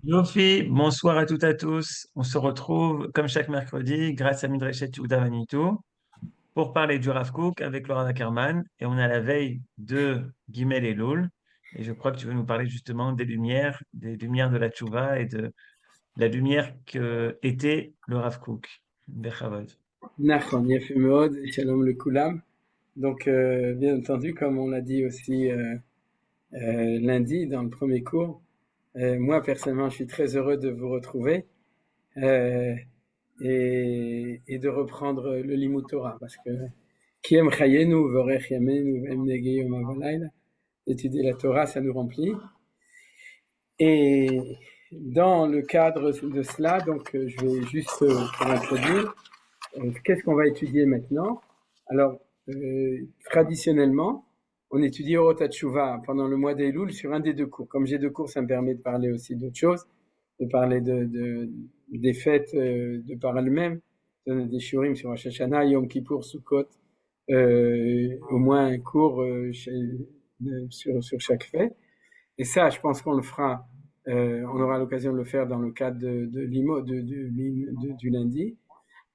Yofi, bonsoir à toutes et à tous. On se retrouve comme chaque mercredi grâce à Midreshet Yehuda Manitou pour parler du Rav Kook avec Laura Ackerman. Et on est à la veille de Gimel et Loul. Et je crois que tu veux nous parler justement des lumières de la Tchouva et de la lumière que était le Rav Kook. Bechavod. Nachon, Yefim Meod, Shalom le Koulam. Donc, bien entendu, comme on l'a dit aussi lundi dans le premier cours, moi personnellement, je suis très heureux de vous retrouver euh, et de reprendre le Limut Torah parce que Kiem Chayenu, Vorech Yamenu, Vem Nege Yom Havalayla, étudier la Torah, ça nous remplit. Et dans le cadre de cela, donc, je vais juste pour introduire. Qu'est-ce qu'on va étudier maintenant? Alors, traditionnellement, on étudie Orot HaTshuva pendant le mois d'Elul sur un des deux cours. Comme j'ai deux cours, ça me permet de parler aussi d'autres choses, de parler des fêtes de par elles-mêmes, des shurim sur Rosh Hashanah, Yom Kippour, Sukkot, au moins un cours sur chaque fête. Et ça, je pense qu'on le fera, on aura l'occasion de le faire dans le cadre du lundi.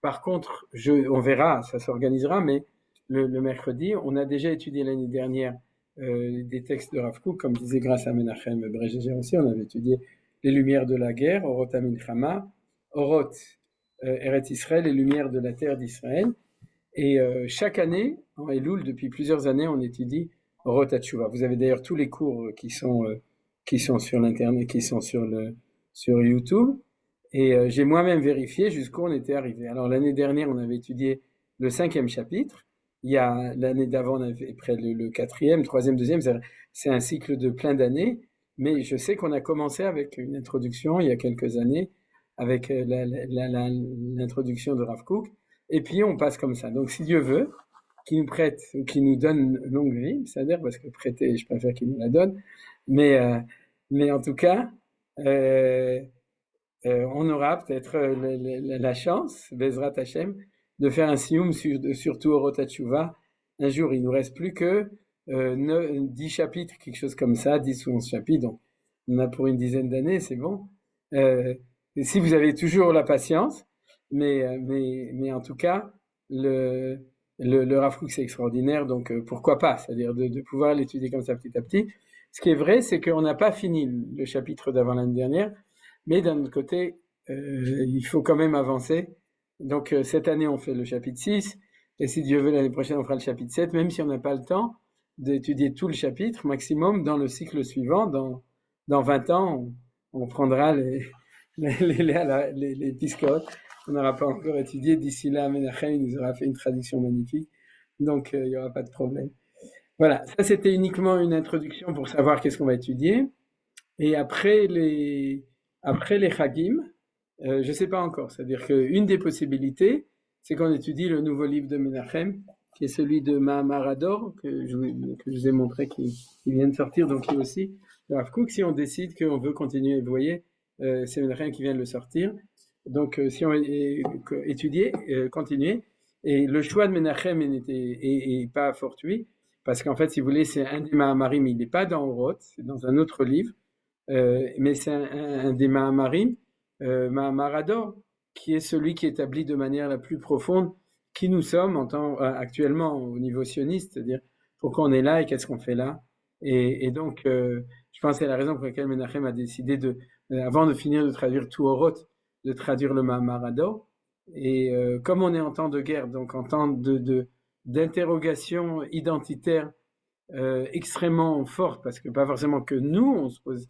Par contre, on verra, ça s'organisera, mais le mercredi, on a déjà étudié l'année dernière des textes de Rav Kook, comme disait grâce à Menachem Bregeger aussi, on avait étudié les lumières de la guerre, Orot HaMilchama, Orot Eretz Israël, les lumières de la terre d'Israël. Et chaque année, en Elul, depuis plusieurs années, on étudie Orot HaTshuva. Vous avez d'ailleurs tous les cours qui sont sur l'internet, qui sont sur YouTube. Et j'ai moi-même vérifié jusqu'où on était arrivé. Alors l'année dernière, on avait étudié le 5e chapitre. Il y a l'année d'avant, on avait près le 4e, 3e, 2e. C'est un cycle de plein d'années. Mais je sais qu'on a commencé avec une introduction il y a quelques années, avec l'introduction de Rav Kook. Et puis on passe comme ça. Donc si Dieu veut, qu'il nous prête ou qu'il nous donne longue vie, c'est-à-dire parce que prêter, je préfère qu'il nous la donne. Mais en tout cas, on aura peut-être la chance, Bezrat Hashem, de faire un sioum surtout au Rotatchouva. Un jour, il nous reste plus que 10 chapitres, quelque chose comme ça, 10 ou 11 chapitres. Donc, on en a pour une dizaine d'années, c'est bon. Et si vous avez toujours la patience, mais en tout cas, le Rav Kook, c'est extraordinaire, donc pourquoi pas, c'est-à-dire de pouvoir l'étudier comme ça petit à petit. Ce qui est vrai, c'est qu'on n'a pas fini le chapitre d'avant l'année dernière, mais d'un autre côté, il faut quand même avancer. Donc cette année, on fait le chapitre 6, et si Dieu veut, l'année prochaine, on fera le chapitre 7, même si on n'a pas le temps d'étudier tout le chapitre, maximum, dans le cycle suivant, dans 20 ans, on prendra les piscotes. On n'aura pas encore étudié. D'ici là, Menachem il nous aura fait une traduction magnifique, donc il n'y aura pas de problème. Voilà, ça c'était uniquement une introduction pour savoir qu'est-ce qu'on va étudier. Et après les Chagim, je ne sais pas encore. C'est-à-dire qu'une des possibilités, c'est qu'on étudie le nouveau livre de Menachem, qui est celui de Mahamarador, que je vous ai montré, qui vient de sortir, donc qui est aussi de Rav Kook. Si on décide qu'on veut continuer, vous voyez, c'est Menachem qui vient de le sortir. Donc, si on étudier, continuer, et le choix de Menachem est pas fortuit, parce qu'en fait, si vous voulez, c'est un des Mahamarim, il n'est pas dans Oroth, c'est dans un autre livre, mais c'est un des Mahamarim, Mahamarador, qui est celui qui établit de manière la plus profonde qui nous sommes actuellement au niveau sioniste, c'est-à-dire pourquoi on est là et qu'est-ce qu'on fait là. Et donc, je pense que c'est la raison pour laquelle Menachem a décidé avant de finir de traduire tout Oroth, de traduire le Mahamarador. Et comme on est en temps de guerre, donc en temps d'interrogation identitaire extrêmement forte, parce que pas forcément que nous, on se pose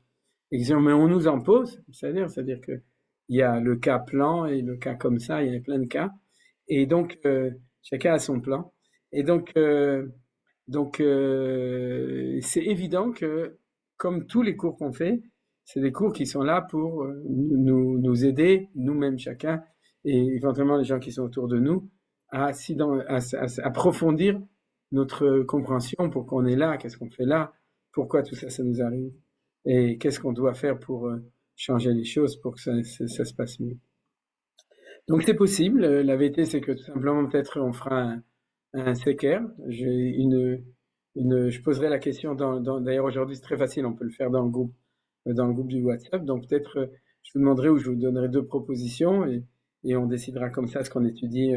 mais on nous en pose, c'est-à-dire que il y a le cas plan et le cas comme ça, il y a plein de cas, et donc chacun a son plan, et donc c'est évident que comme tous les cours qu'on fait, c'est des cours qui sont là pour nous aider, nous-mêmes chacun, et éventuellement les gens qui sont autour de nous, à approfondir notre compréhension, pourquoi on est là, qu'est-ce qu'on fait là, pourquoi tout ça, ça nous arrive, et qu'est-ce qu'on doit faire pour changer les choses pour que ça se passe mieux. Donc c'est possible, la vérité c'est que tout simplement peut-être on fera un séquer. Je poserai la question d'ailleurs aujourd'hui c'est très facile, on peut le faire dans le groupe du WhatsApp, donc peut-être je vous demanderai ou je vous donnerai 2 propositions et on décidera comme ça ce qu'on étudie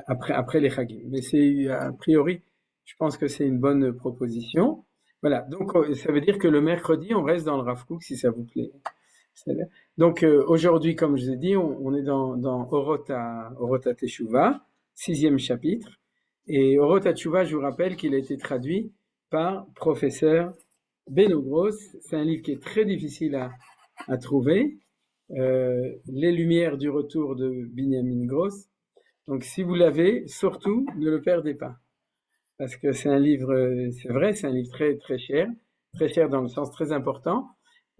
après les Chagim. Mais c'est a priori, je pense que c'est une bonne proposition. Voilà, donc ça veut dire que le mercredi, on reste dans le Rav Kook, si ça vous plaît. Donc aujourd'hui, comme je vous ai dit, on est dans Orota Teshuvah, 6e chapitre. Et Orota Teshuvah, je vous rappelle qu'il a été traduit par professeur Beno Gross. C'est un livre qui est très difficile à trouver. Les Lumières du retour de Binyamin Gross. Donc si vous l'avez, surtout ne le perdez pas. Parce que c'est un livre, c'est vrai, c'est un livre très cher dans le sens très important,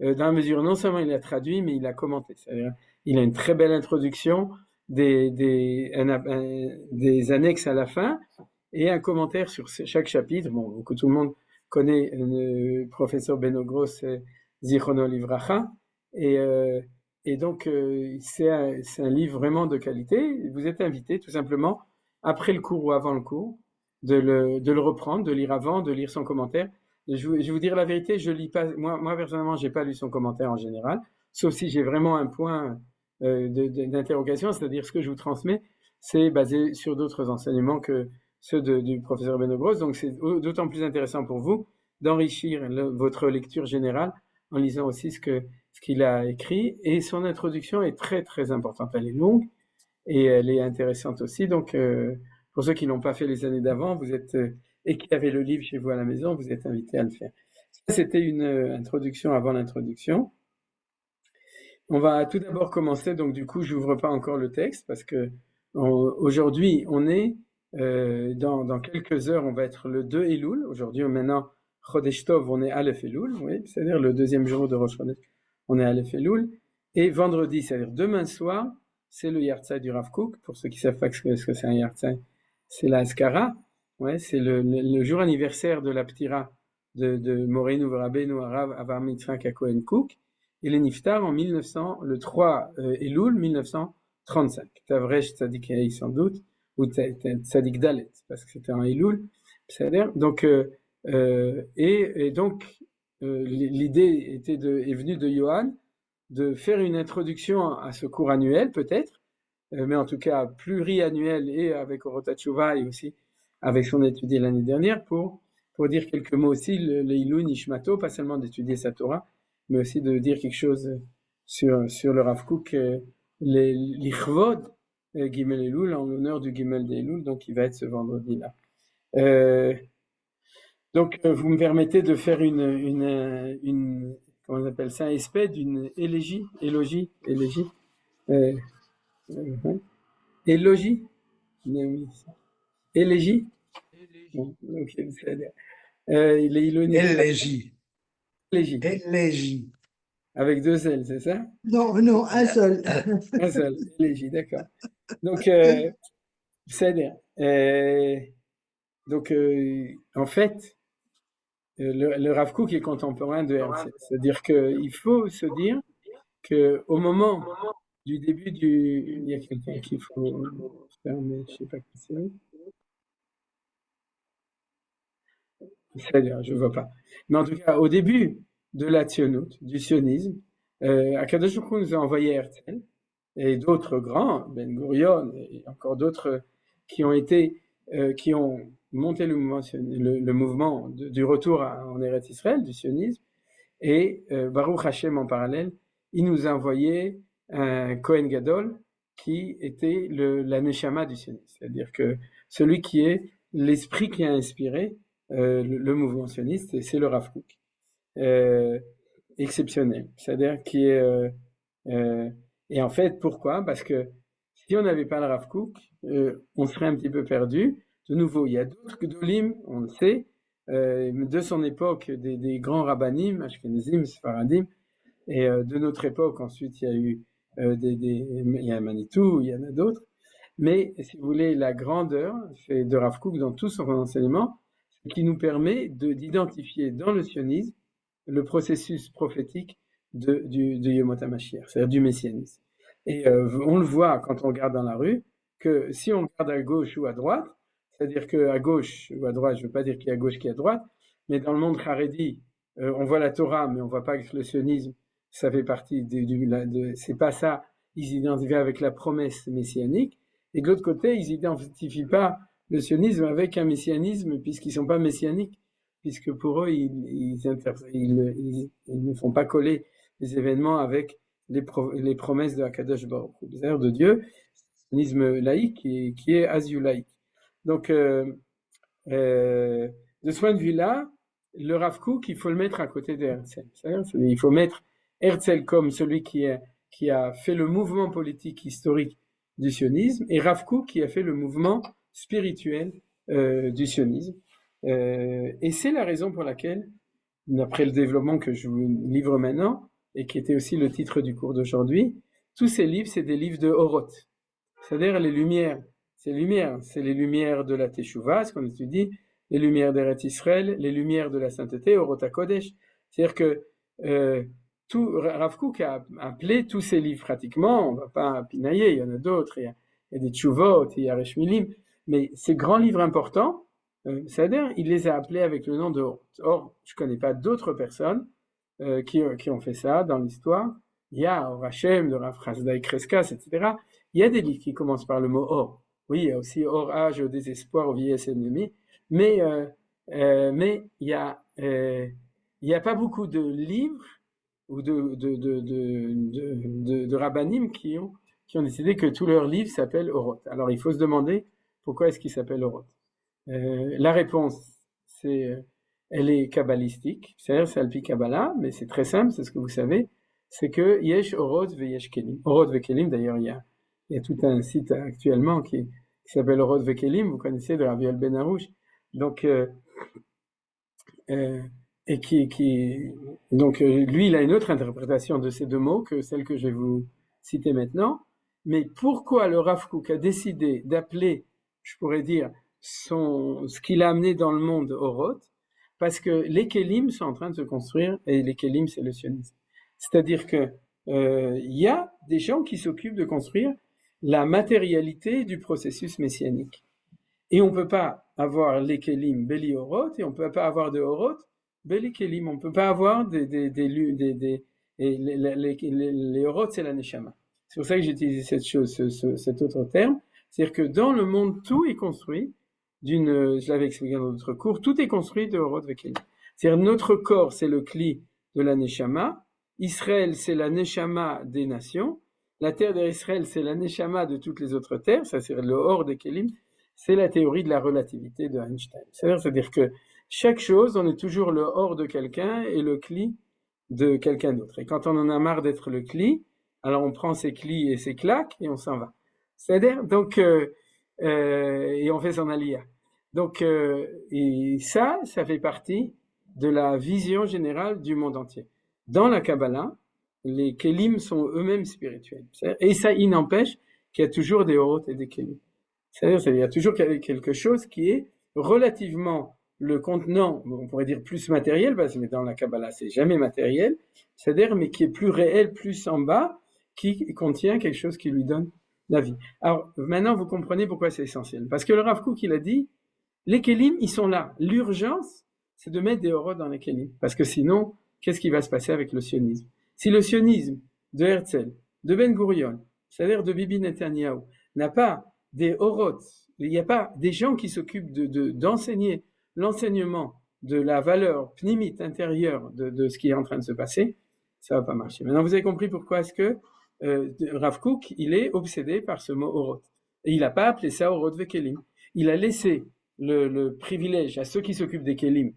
dans la mesure non seulement il a traduit, mais il a commenté. C'est-à-dire, il a une très belle introduction, des annexes à la fin, et un commentaire sur chaque chapitre. Bon, que tout le monde connaît le professeur Beno Gross, Zichrono Livracha, et donc c'est un livre vraiment de qualité. Vous êtes invité tout simplement, après le cours ou avant le cours, de le reprendre, de lire avant, de lire son commentaire. Je vais vous dire la vérité, je lis pas, moi personnellement, j'ai pas lu son commentaire en général, sauf si j'ai vraiment un point d'interrogation, c'est-à-dire ce que je vous transmets, c'est basé sur d'autres enseignements que ceux du professeur Beno Gross, donc c'est d'autant plus intéressant pour vous d'enrichir votre lecture générale en lisant aussi ce qu'il a écrit, et son introduction est très importante. Elle est longue et elle est intéressante aussi, donc pour ceux qui n'ont pas fait les années d'avant, vous êtes et qui avaient le livre chez vous à la maison, vous êtes invités à le faire. Ça, c'était une introduction avant l'introduction. On va tout d'abord commencer, donc du coup, j'ouvre pas encore le texte parce que aujourd'hui, on est dans quelques heures, on va être le 2 Elul. Aujourd'hui, maintenant, Chodesh Tov, on est Aleph Elul, oui, c'est-à-dire le deuxième jour de Rosh Chodesh, on est Aleph Elul. Et vendredi, c'est-à-dire demain soir, c'est le Yartzai du Rav Kook. Pour ceux qui savent pas ce que c'est un Yartzai, c'est la Askara. Ouais, c'est le jour anniversaire de la Ptira de Morenu Rabbeinu Harav Avraham Yitzhak HaKohen Kook. Il est niftar en 1900, le 3 Elul 1935. Tavresh Tzadik Hei sans doute, ou Tzadik Dalet, parce que c'était un Elul. Donc, et donc, l'idée est venue de Yohan de faire une introduction à ce cours annuel, peut-être, mais en tout cas pluriannuel, et avec Orota Teshuvah et aussi avec son étudié l'année dernière, pour dire quelques mots aussi, le Ilou Nishmato, pas seulement d'étudier sa Torah, mais aussi de dire quelque chose sur le Rav Kook, l'Ichvod Gimel Elul, en l'honneur du Gimel d'Elul, donc il va être ce vendredi-là. Donc vous me permettez de faire une comment on appelle ça, un espèce d'une élogie, élogie, élogie, élégie, bon, okay, Élégie. Élégie. Avec 2 L, c'est ça? Non, un seul. Un seul, élégie, d'accord. Donc, c'est-à-dire, donc, en fait, le Rav Kook est contemporain de Herzl. C'est-à-dire qu'il faut se dire qu'au moment du début il y a quelqu'un qu'il faut fermer, je ne sais pas qui c'est. C'est-à-dire, je ne vois pas. Mais en tout cas, au début de la Tzionut, du sionisme, Akadosh Baruch Hu nous a envoyé Herzl et d'autres grands, Ben Gurion et encore d'autres qui ont monté le mouvement du retour en Eretz Israël, du sionisme, et Baruch Hashem en parallèle, il nous a envoyé un Kohen Gadol qui était la Neshama du sionisme, c'est-à-dire que celui qui est l'esprit qui a inspiré le mouvement sioniste, c'est le Rav Kook, exceptionnel, c'est-à-dire qui est et en fait pourquoi? Parce que si on n'avait pas le Rav Kook, on serait un petit peu perdu. De nouveau, il y a d'autres Gdolim, on le sait, de son époque, des grands rabbanim, Ashkenazim, Sfaradim, et de notre époque, ensuite, il y a eu il y a Manitou, il y en a d'autres. Mais si vous voulez, la grandeur de Rav Kook dans tout son enseignement, ce qui nous permet d'identifier dans le sionisme le processus prophétique de Yemot HaMashiach, c'est-à-dire du messianisme. Et on le voit quand on regarde dans la rue, que si on regarde à gauche ou à droite, c'est-à-dire qu'à gauche ou à droite, je ne veux pas dire qu'il y a à gauche qu'il y a à droite, mais dans le monde Haredi, on voit la Torah, mais on ne voit pas le sionisme ça fait partie c'est pas ça, ils s'identifient avec la promesse messianique, et de l'autre côté, ils n'identifient pas le sionisme avec un messianisme, puisqu'ils sont pas messianiques, puisque pour eux, ils ne font pas coller les événements avec les promesses de Akadosh Baruch Hu, c'est-à-dire de Dieu, sionisme laïque qui est asiu-laïque. Donc, de ce point de vue-là, le Rav Kook, il faut le mettre à côté de Herzl. Il faut mettre Herzl comme celui qui a fait le mouvement politique historique du sionisme, et Rav Kook qui a fait le mouvement spirituel du sionisme. Et c'est la raison pour laquelle, après le développement que je vous livre maintenant, et qui était aussi le titre du cours d'aujourd'hui, tous ces livres, c'est des livres de Oroth. C'est-à-dire les lumières. C'est les lumières de la Teshuvah, ce qu'on étudie, les lumières d'Eretz Israël, les lumières de la sainteté, Oroth HaKodesh. C'est-à-dire que Rav Kook a appelé tous ces livres pratiquement, on ne va pas pinailler, il y en a d'autres, il y a des Tshuvot, il y a Resh Milim, mais ces grands livres importants, c'est-à-dire, il les a appelés avec le nom de Oroth. Or, je ne connais pas d'autres personnes qui ont fait ça dans l'histoire. Il y a Or Hashem, de Rav Chasdai Kreskas, etc. Il y a des livres qui commencent par le mot Or. Oui, il y a aussi Or âge au désespoir, aux vieillesses ennemies. Mais il y a pas beaucoup de livres ou de rabbanim qui ont décidé que tous leurs livres s'appellent Oroth. Alors, il faut se demander pourquoi est-ce qu'ils s'appellent Oroth. La réponse, elle est kabbalistique, c'est-à-dire c'est Alpi Kabbalah, mais c'est très simple, c'est ce que vous savez, c'est que Yesh Oroth ve Yesh Kelim. Oroth ve Kelim, d'ailleurs, il y a tout un site actuellement qui s'appelle Oroth ve Kelim, vous connaissez, de Raviol Ben Arouche. Donc, donc lui, il a une autre interprétation de ces deux mots que celle que je vais vous citer maintenant. Mais pourquoi le Rav Kook a décidé d'appeler, je pourrais dire, ce qu'il a amené dans le monde Oroth? Parce que les Kélim sont en train de se construire, et les Kélim, c'est le sionisme. C'est-à-dire que y a des gens qui s'occupent de construire la matérialité du processus messianique. Et on ne peut pas avoir les Kélim Beli Oroth, et on ne peut pas avoir de Oroth Beli Kélim. On ne peut pas avoir les Oroth, c'est la Neshama. C'est pour ça que j'ai utilisé cet autre terme. C'est-à-dire que dans le monde, tout est construit je l'avais expliqué dans notre cours, tout est construit de Oroth ve Kelim. C'est-à-dire notre corps, c'est le Kli de la Neshama. Israël, c'est la Neshama des nations. La terre d'Israël, c'est la Neshama de toutes les autres terres. Ça, c'est le Or des Kelim. C'est la théorie de la relativité de Einstein. C'est-à-dire que chaque chose, on est toujours le Or de quelqu'un et le Kli de quelqu'un d'autre. Et quand on en a marre d'être le Kli, alors on prend ses Kli et ses claques et on s'en va. C'est-à-dire, donc, et on fait son aliyah. Donc, et ça fait partie de la vision générale du monde entier. Dans la Kabbalah, les Kélim sont eux-mêmes spirituels. Et ça, il n'empêche qu'il y a toujours des Oroth et des Kélim. C'est-à-dire qu'il y a toujours quelque chose qui est relativement le contenant, on pourrait dire plus matériel, parce que dans la Kabbalah, c'est jamais matériel, c'est-à-dire, mais qui est plus réel, plus en bas, qui contient quelque chose qui lui donne la vie. Alors, maintenant, vous comprenez pourquoi c'est essentiel. Parce que le Rav Kook, il a dit, les Kélim, ils sont là. L'urgence, c'est de mettre des Oroth dans les Kélim. Parce que sinon, qu'est-ce qui va se passer avec le sionisme? Si le sionisme de Herzl, de Ben Gurion, c'est-à-dire de Bibi Netanyahu, n'a pas des Oroth, il n'y a pas des gens qui s'occupent d'enseigner l'enseignement de la valeur pnimite intérieure de ce qui est en train de se passer, ça ne va pas marcher. Maintenant, vous avez compris pourquoi est-ce que Rav Kook, il est obsédé par ce mot Oroth. Et il n'a pas appelé ça Oroth ve Kelim. Il a laissé le privilège à ceux qui s'occupent des Kélim,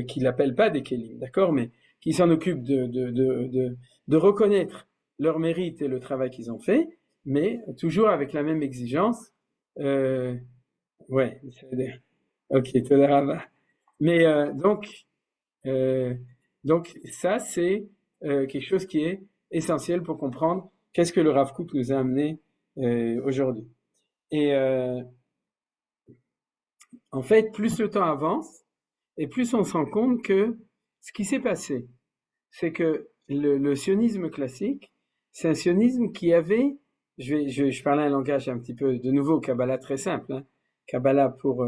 qui l'appellent pas des Kélim, d'accord, mais qui s'en occupent de reconnaître leur mérite et le travail qu'ils ont fait, mais toujours avec la même exigence. Ouais, c'est-à-dire, ok, Todarava. Mais donc ça, c'est quelque chose qui est essentiel pour comprendre qu'est-ce que le Rav Kook nous a amené aujourd'hui. Et en fait, plus le temps avance, et plus on se rend compte que ce qui s'est passé, c'est que le sionisme classique, c'est un sionisme qui avait, je parlais un langage un petit peu, de nouveau, Kabbalah très simple, hein, Kabbalah pour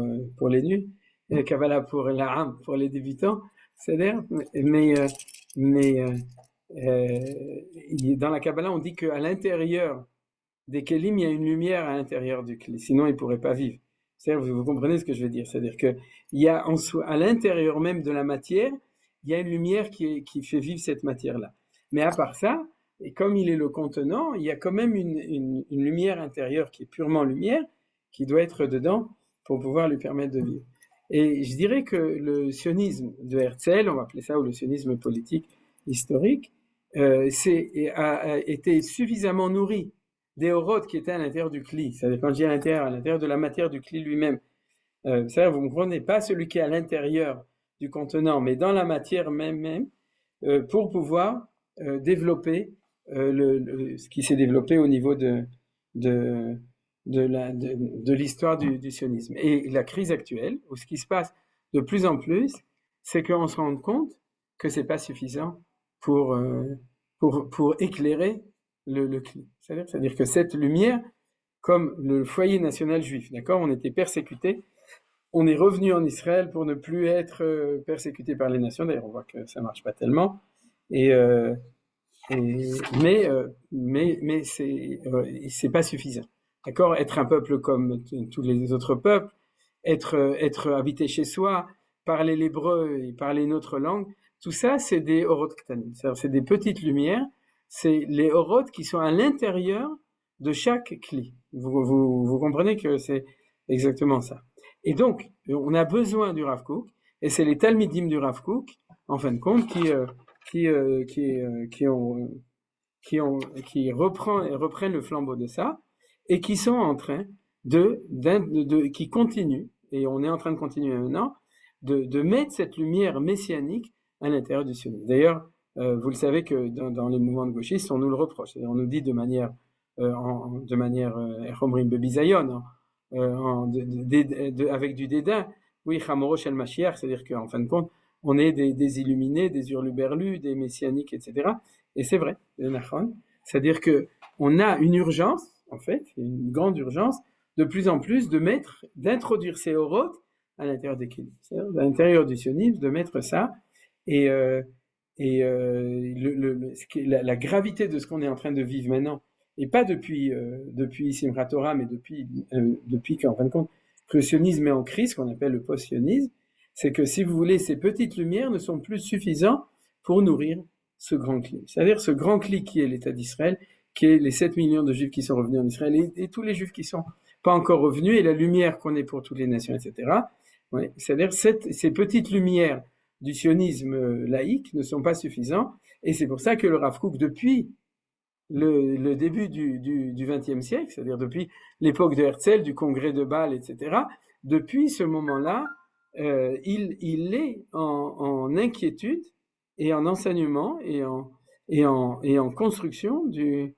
les nuls, et Kabbalah pour l'âme, pour les débutants, c'est-à-dire, mais Dans la Kabbalah, on dit qu'à l'intérieur des kelim, il y a une lumière à l'intérieur du kli, sinon il ne pourrait pas vivre. Vous comprenez ce que je veux dire? C'est-à-dire qu'il y a à l'intérieur même de la matière, il y a une lumière qui fait vivre cette matière-là. Mais à part ça, et comme il est le contenant, il y a quand même une lumière intérieure qui est purement lumière, qui doit être dedans pour pouvoir lui permettre de vivre. Et je dirais que le sionisme de Herzl, on va appeler ça, ou le sionisme politique historique, a été suffisamment nourri des orodes qui étaient à l'intérieur du cli. C'est-à-dire, quand je dis à l'intérieur de la matière du cli lui-même. C'est-à-dire, vous ne comprenez pas celui qui est à l'intérieur du contenant, mais dans la matière même, pour pouvoir développer ce qui s'est développé au niveau de l'histoire du sionisme. Et la crise actuelle, ou ce qui se passe de plus en plus, c'est qu'on se rend compte que c'est pas suffisant pour éclairer le cli. C'est-à-dire que cette lumière, comme le foyer national juif, d'accord, on était persécutés, on est revenu en Israël pour ne plus être persécuté par les nations. D'ailleurs, on voit que ça marche pas tellement. Mais c'est pas suffisant. D'accord, être un peuple comme tous les autres peuples, être habité chez soi, parler l'hébreu et parler une autre langue, tout ça, c'est des orot ktanim. C'est des petites lumières. C'est les orot qui sont à l'intérieur de chaque cli. Vous comprenez que c'est exactement ça. Et donc, on a besoin du Rav Kook, et c'est les Talmidim du Rav Kook, en fin de compte, qui reprennent le flambeau de ça, et qui sont en train qui continuent, et on est en train de continuer maintenant, de mettre cette lumière messianique à l'intérieur du sionisme. D'ailleurs, vous le savez que dans les mouvements de gauchistes, on nous le reproche. On nous dit de manière bebizayon, avec du dédain, oui, Chamorosh el Mashiach, c'est-à-dire qu'en fin de compte, on est des illuminés, des hurluberlus, des messianiques, etc. Et c'est vrai, c'est-à-dire qu'on a une urgence, en fait, une grande urgence, de plus en plus d'introduire ces orotes à l'intérieur des kelim, à l'intérieur du sionisme, de mettre ça, et la gravité de ce qu'on est en train de vivre maintenant, et pas depuis Simchat Torah, mais depuis qu'en fin de compte, que le sionisme est en crise, qu'on appelle le post-sionisme, c'est que, si vous voulez, ces petites lumières ne sont plus suffisantes pour nourrir ce grand cli. C'est-à-dire ce grand cli qui est l'État d'Israël, qui est les 7 millions de Juifs qui sont revenus en Israël, et tous les Juifs qui sont pas encore revenus, et la lumière qu'on est pour toutes les nations, etc. Ouais, c'est-à-dire ces petites lumières du sionisme laïque ne sont pas suffisantes, et c'est pour ça que le Rav Kook, depuis le début du XXe siècle, c'est-à-dire depuis l'époque de Herzl, du congrès de Bâle, etc., depuis ce moment-là, il est en inquiétude et en enseignement et en construction de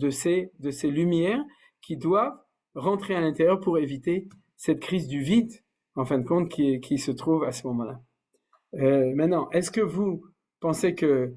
ces lumières qui doivent rentrer à l'intérieur pour éviter cette crise du vide, en fin de compte, qui se trouve à ce moment-là. Maintenant, est-ce que vous pensez que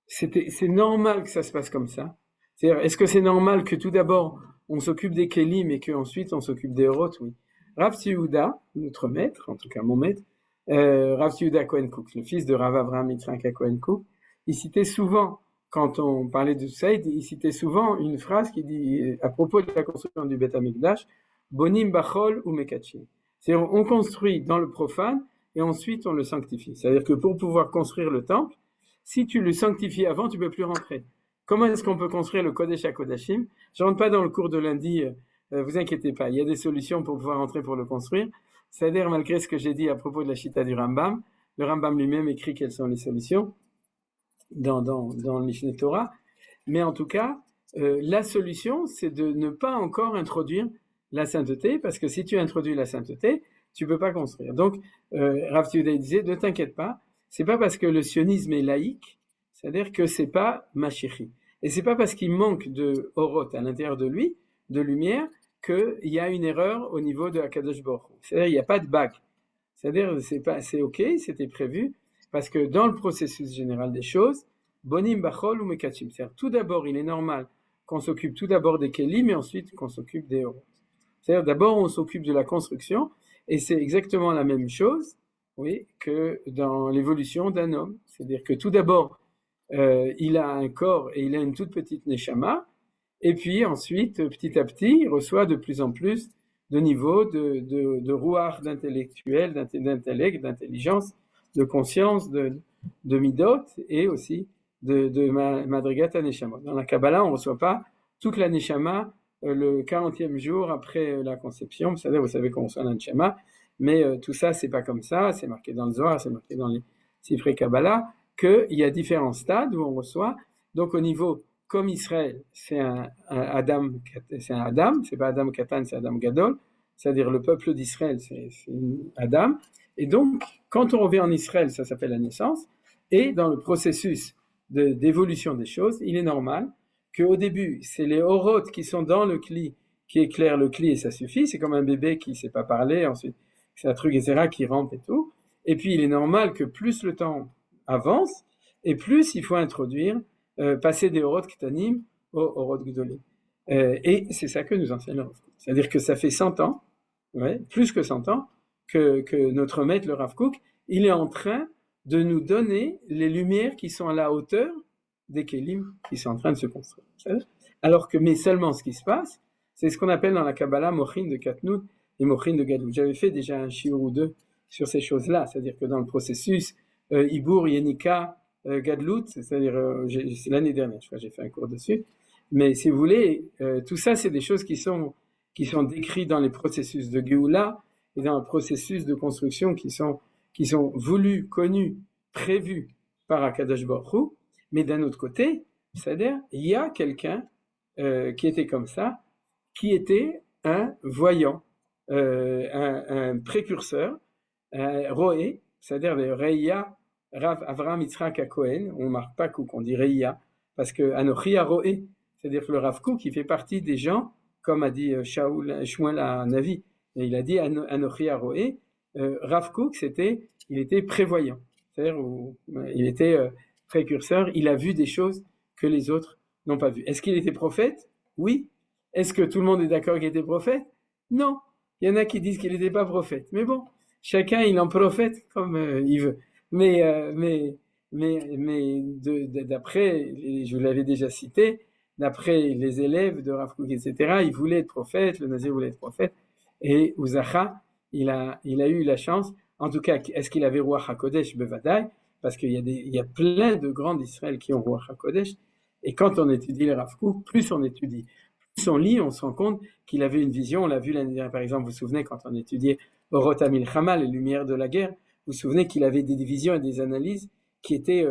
c'est normal que ça se passe comme ça? C'est-à-dire, est-ce que c'est normal que tout d'abord on s'occupe des kelim et qu'ensuite on s'occupe des orotes? Oui. Rav Tzviuda, notre maître, en tout cas mon maître, Rav Tzviuda Cohen Kook, le fils de Rav Avraham Yitzhak Cohen Kook, il citait souvent, quand on parlait de tout ça, il citait souvent une phrase qui dit, à propos de la construction du Beth Amikdash, Bonim Bachol ou Mekachim. C'est-à-dire, on construit dans le profane et ensuite on le sanctifie. C'est-à-dire que pour pouvoir construire le temple, si tu le sanctifies avant, tu ne peux plus rentrer. Comment est-ce qu'on peut construire le Kodesh HaKodashim? Je ne rentre pas dans le cours de lundi, vous inquiétez pas, il y a des solutions pour pouvoir rentrer pour le construire. C'est-à-dire, malgré ce que j'ai dit à propos de la Chita du Rambam, le Rambam lui-même écrit quelles sont les solutions dans le Mishneh Torah. Mais en tout cas, la solution, c'est de ne pas encore introduire la sainteté, parce que si tu introduis la sainteté, tu ne peux pas construire. Donc, Rav Tzviuda disait, ne t'inquiète pas, c'est pas parce que le sionisme est laïque, c'est-à-dire que c'est pas Mashichi. Et c'est pas parce qu'il manque de Orot à l'intérieur de lui, de lumière, qu'il y a une erreur au niveau de Akadosh Baruch Hu. C'est-à-dire, il n'y a pas de bague. C'est-à-dire, c'est ok, c'était prévu, parce que dans le processus général des choses, Bonim Bachol ou Mekachim. C'est-à-dire, tout d'abord, il est normal qu'on s'occupe tout d'abord des Kelim, mais ensuite qu'on s'occupe des Orot. C'est-à-dire, d'abord, on s'occupe de la construction, et c'est exactement la même chose, oui, que dans l'évolution d'un homme. C'est-à-dire que tout d'abord, il a un corps et il a une toute petite neshama, et puis ensuite, petit à petit, il reçoit de plus en plus de niveaux de rouar, d'intellectuel, d'intellect, d'intelligence, de conscience, de midot, et aussi de madrigat neshama. Dans la Kabbalah, on ne reçoit pas toute la neshama le 40e jour après la conception. C'est-à-dire, vous savez qu'on reçoit la neshama, mais tout ça, c'est pas comme ça. C'est marqué dans le Zohar, c'est marqué dans les Sifrei Kabbalah, qu'il y a différents stades où on reçoit. Donc, au niveau comme Israël, c'est un Adam, c'est pas Adam Katan, c'est Adam Gadol, c'est-à-dire le peuple d'Israël, c'est Adam. Et donc, quand on revient en Israël, ça s'appelle la naissance. Et dans le processus d'évolution des choses, il est normal qu'au début, c'est les orotes qui sont dans le cli qui éclairent le cli et ça suffit. C'est comme un bébé qui ne sait pas parler, ensuite c'est un truc, etc., qui rampe et tout. Et puis, il est normal que plus le temps avance, et plus il faut introduire passer des orotes ktanim aux orotes gdolim. Et c'est ça que nous enseignons. C'est-à-dire que ça fait 100 ans, ouais, plus que 100 ans, que notre maître, le Rav Kook, il est en train de nous donner les lumières qui sont à la hauteur des kélim qui sont en train de se construire. Alors que, mais seulement ce qui se passe, c'est ce qu'on appelle dans la Kabbalah mochin de Katnout et mochin de Gadlut. J'avais fait déjà un shiur ou deux sur ces choses-là, c'est-à-dire que dans le processus Ibour, Yenika, Gadlut, c'est-à-dire c'est l'année dernière, je crois que j'ai fait un cours dessus. Mais si vous voulez, tout ça, c'est des choses qui sont décrites dans les processus de Géoula et dans le processus de construction qui sont voulus, connus, prévus par Akadosh Baruch Hu. Mais d'un autre côté, c'est-à-dire, il y a quelqu'un qui était comme ça, qui était un voyant, un précurseur, un roé, c'est-à-dire le Reïa, Rav Avraham Yitzhak HaKohen, on ne marque pas Kouk, on dit Reïa, parce que Anochi Roé, c'est-à-dire que le Rav Kook, il fait partie des gens, comme a dit Shmuel Navi, et il a dit Anochi Roé, Rav Kook, il était prévoyant, c'est-à-dire il était précurseur, il a vu des choses que les autres n'ont pas vues. Est-ce qu'il était prophète? Oui. Est-ce que tout le monde est d'accord qu'il était prophète? Non. Il y en a qui disent qu'il n'était pas prophète. Mais bon, chacun il en prophète comme il veut. Mais d'après, je vous l'avais déjà cité, d'après les élèves de Rav Kook, etc., il voulait être prophète, le Nazir voulait être prophète, et Uzacha, il a eu la chance. En tout cas, est-ce qu'il avait Ruach HaKodesh? Bevadaï, parce qu'il y a plein de grands d'Israël qui ont Ruach HaKodesh, et quand on étudie les Rav Kook, plus on étudie, plus on lit, on se rend compte qu'il avait une vision. On l'a vu l'année dernière, par exemple, vous vous souvenez, quand on étudiait Orot HaMilchama, les lumières de la guerre, vous vous souvenez qu'il avait des visions et des analyses qui étaient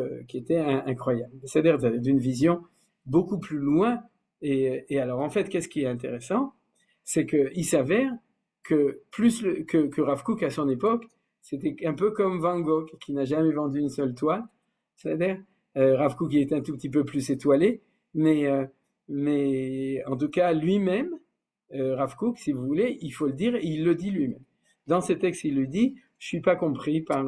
incroyables. C'est-à-dire d'une vision beaucoup plus loin. Et alors, en fait, qu'est-ce qui est intéressant? C'est qu'il s'avère que que Rav Kook, à son époque, c'était un peu comme Van Gogh, qui n'a jamais vendu une seule toile. C'est-à-dire, Rav Kook, il est un tout petit peu plus étoilé, mais en tout cas, lui-même, Rav Kook, si vous voulez, il faut le dire, il le dit lui-même. Dans ses textes, il le dit, je suis pas compris par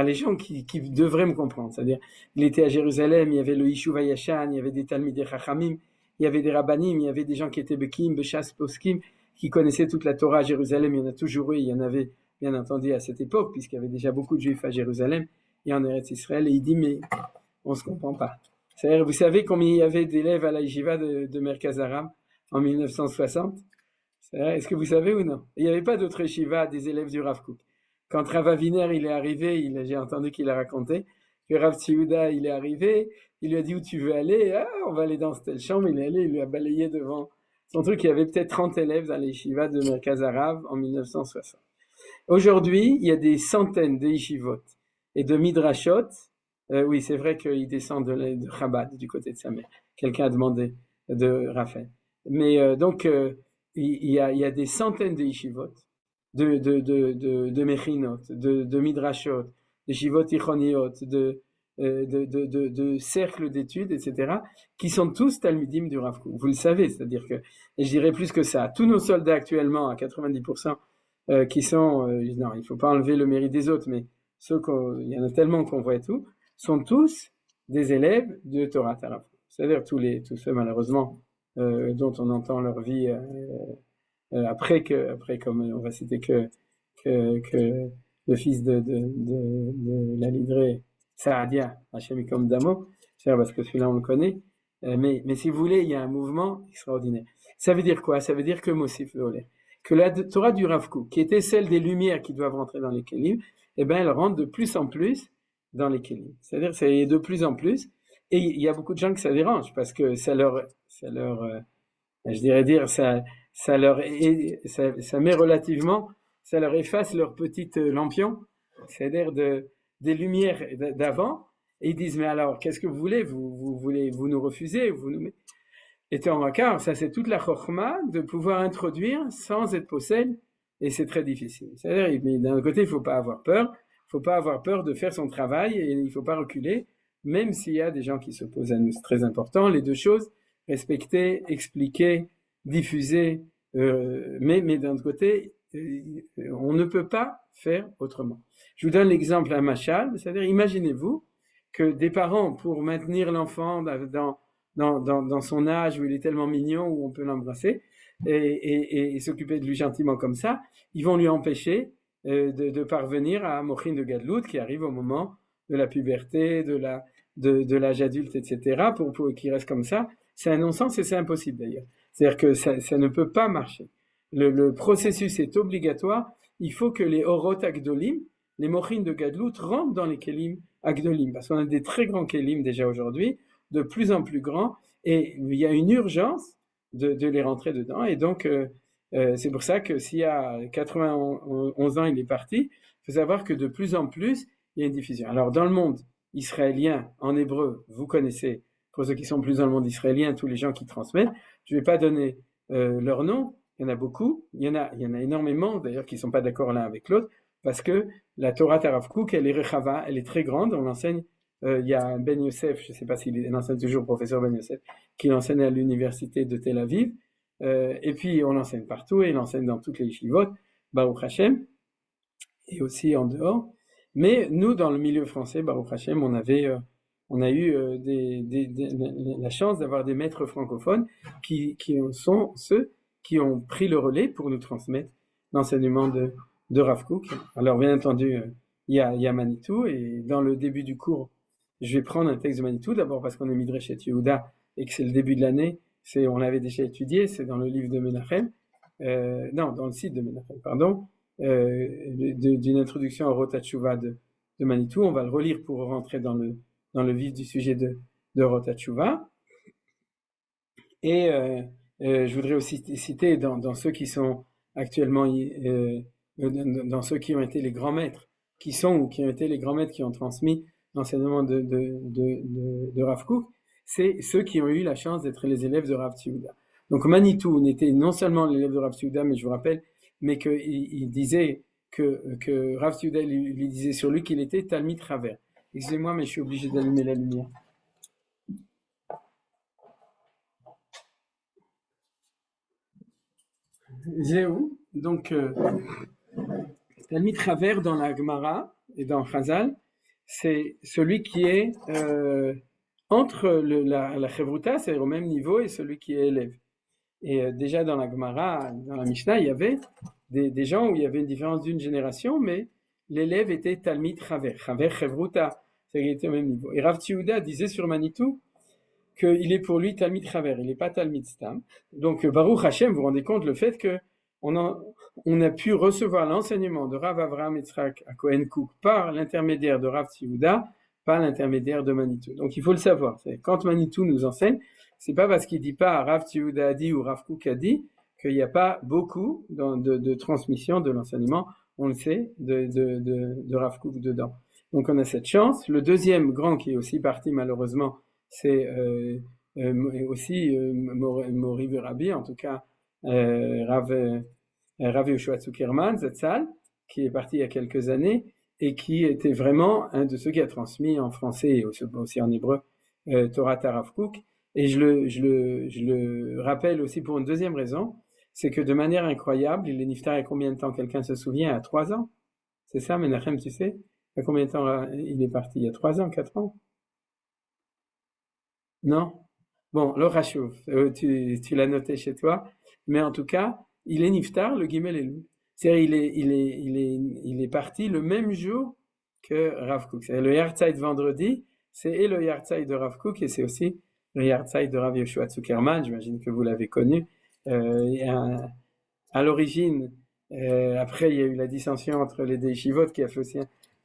les gens qui devraient me comprendre. C'est-à-dire, il était à Jérusalem, il y avait le Yishuv Hayashan, il y avait des Talmidei Chachamim, il y avait des Rabbanim, il y avait des gens qui étaient Bekim, Beshas, Poskim, qui connaissaient toute la Torah à Jérusalem. Il y en a toujours eu, il y en avait, bien entendu, à cette époque, puisqu'il y avait déjà beaucoup de Juifs à Jérusalem et en Eretz Israël. Et il dit, mais on se comprend pas. C'est-à-dire, vous savez combien il y avait d'élèves à la yeshiva de Merkaz Aram en 1960? Est-ce que vous savez ou non? Il n'y avait pas d'autres yeshiva des élèves du Rav Kook. Quand Rav Aviner il est arrivé, j'ai entendu qu'il a raconté que Rav Tzviuda il est arrivé, il lui a dit où tu veux aller? Ah, on va aller dans telle chambre. Il est allé, il lui a balayé devant son truc. Il y avait peut-être 30 élèves dans les yeshivas de Merkaz Arav en 1960. Aujourd'hui, il y a des centaines de yeshivot et de midrashot. Oui, c'est vrai qu'il descend de Chabad, du côté de sa mère. Quelqu'un a demandé de Raphaël. Mais donc, il y a des centaines de yeshivot, de mechinot, de midrashot, de yeshivot tichoniot, de cercles d'études, etc., qui sont tous talmidim du Rav Kook. Vous le savez, c'est-à-dire que, et je dirais plus que ça, tous nos soldats actuellement, à 90%, qui sont, non, il ne faut pas enlever le mérite des autres, mais il y en a tellement qu'on voit et tout, sont tous des élèves de Torah Rav Kook. C'est-à-dire tous ceux, malheureusement, dont on entend leur vie après, comme on va citer que le fils de la livrée Saadia, Hachem Yikom Damo, parce que celui-là on le connaît, mais si vous voulez, il y a un mouvement extraordinaire. Ça veut dire quoi? Ça veut dire que Mosif Veoler, que la Torah du Rav Kook, qui était celle des lumières qui doivent rentrer dans les Kélim, eh ben elle rentre de plus en plus dans les Kélim. C'est-à-dire c'est de plus en plus, et il y a beaucoup de gens que ça dérange, parce que ça leur je dirais dire, ça met relativement, ça leur efface leur petite lampion, c'est-à-dire des lumières d'avant, et ils disent, mais alors, qu'est-ce que vous voulez? Vous nous refusez, Et en Makar, ça c'est toute la chokhma de pouvoir introduire sans être possède, et c'est très difficile. C'est-à-dire, mais d'un côté, il faut pas avoir peur de faire son travail, et il faut pas reculer, même s'il y a des gens qui s'opposent à nous, c'est très important, les deux choses, respecter, expliquer, diffuser, mais d'un autre côté, on ne peut pas faire autrement. Je vous donne l'exemple à Machal, c'est-à-dire imaginez-vous que des parents, pour maintenir l'enfant dans son âge où il est tellement mignon, où on peut l'embrasser, et s'occuper de lui gentiment comme ça, ils vont lui empêcher de parvenir à Mochin de Gadlout, qui arrive au moment de la puberté, de l'âge adulte, etc., pour qu'il reste comme ça. C'est un non-sens et c'est impossible d'ailleurs. C'est-à-dire que ça ne peut pas marcher. Le processus est obligatoire. Il faut que les Orot Agdolim, les Mochin de Gadlout, rentrent dans les Kelim Agdolim. Parce qu'on a des très grands Kelim déjà aujourd'hui, de plus en plus grands, et il y a une urgence de les rentrer dedans. Et donc, c'est pour ça que s'il y a 91 ans, il est parti, il faut savoir que de plus en plus, il y a une diffusion. Alors, dans le monde israélien, en hébreu, vous connaissez, pour ceux qui sont plus dans le monde israélien, tous les gens qui transmettent. Je ne vais pas donner leur nom, il y en a beaucoup, il y en a énormément, d'ailleurs, qui ne sont pas d'accord l'un avec l'autre, parce que la Torah Rav Kook, elle est rechava, elle est très grande, on l'enseigne. Il y a Ben Yosef, je ne sais pas s'il enseigne toujours, professeur Ben Yosef, qui l'enseigne à l'université de Tel Aviv, et puis on l'enseigne partout, et il l'enseigne dans toutes les yeshivot, Baruch Hashem, et aussi en dehors. Mais nous, dans le milieu français, Baruch Hashem, on a eu la chance d'avoir des maîtres francophones qui sont ceux qui ont pris le relais pour nous transmettre l'enseignement de Rav Kook. Alors, bien entendu, il y a Manitou, et dans le début du cours, je vais prendre un texte de Manitou, d'abord parce qu'on est Midreshet Yehuda et que c'est le début de l'année, on l'avait déjà étudié, c'est dans le livre de Menachem, dans le site de Menachem, pardon, d'une introduction à Rotatchouva de Manitou. On va le relire pour rentrer dans le vif du sujet de Rotatchouva. Et je voudrais aussi citer dans ceux qui sont actuellement, dans ceux qui ont été les grands maîtres, qui ont été les grands maîtres qui ont transmis l'enseignement de Rav Kook, c'est ceux qui ont eu la chance d'être les élèves de Rav Tzouda. Donc Manitou n'était non seulement l'élève de Rav Tzouda, mais je vous rappelle, mais qu'il disait que Rav Tzouda lui disait sur lui qu'il était Talmid Chaver. Excusez-moi, mais je suis obligé d'allumer la lumière. Zéou, donc Talmid Chaver dans la Gemara et dans Chazal, c'est celui qui est entre la Chevruta, c'est-à-dire au même niveau, et celui qui est élève. Et déjà dans la Gemara, dans la Mishnah, il y avait des gens où il y avait une différence d'une génération, mais l'élève était Talmid Chaver, Chaver Chevruta, c'est-à-dire qu'il était au même niveau. Et Rav Tzouda disait sur Manitou qu'il est pour lui Talmid Chaver, il n'est pas Talmid Stam. Donc Baruch Hashem, vous vous rendez compte le fait que on a pu recevoir l'enseignement de Rav Avraham Yitzhak à Cohen Kook par l'intermédiaire de Rav Tzouda, par l'intermédiaire de Manitou. Donc il faut le savoir. Quand Manitou nous enseigne, c'est pas parce qu'il dit pas Rav Tzouda a dit ou Rav Kook a dit qu'il n'y a pas beaucoup de transmission de l'enseignement, on le sait, de Rav Kook dedans. Donc on a cette chance. Le deuxième grand qui est aussi parti malheureusement, c'est aussi Mori Rabbi, en tout cas Rav Yoshua Zuckerman, Zatzal, qui est parti il y a quelques années et qui était vraiment un de ceux qui a transmis en français et aussi en hébreu Torah Rav Kook. Et je le rappelle aussi pour une deuxième raison, c'est que de manière incroyable, il est niftar il y a combien de temps? Quelqu'un se souvient? À 3 ans? C'est ça, Menachem, tu sais? Il y a combien de temps il est parti? Il y a 3 ans, 4 ans? Non? Bon, le Rachouf, tu l'as noté chez toi, mais en tout cas, il est niftar, le Gimel Elul. C'est-à-dire, il est parti le même jour que Rav Kook. C'est-à-dire, le Yahrzeit vendredi, c'est et le Yahrzeit de Rav Kook et c'est aussi le Yahrzeit de Rav Yoshua Zuckerman, j'imagine que vous l'avez connu. À l'origine, après il y a eu la dissension entre les deux yeshivot qui a fait aussi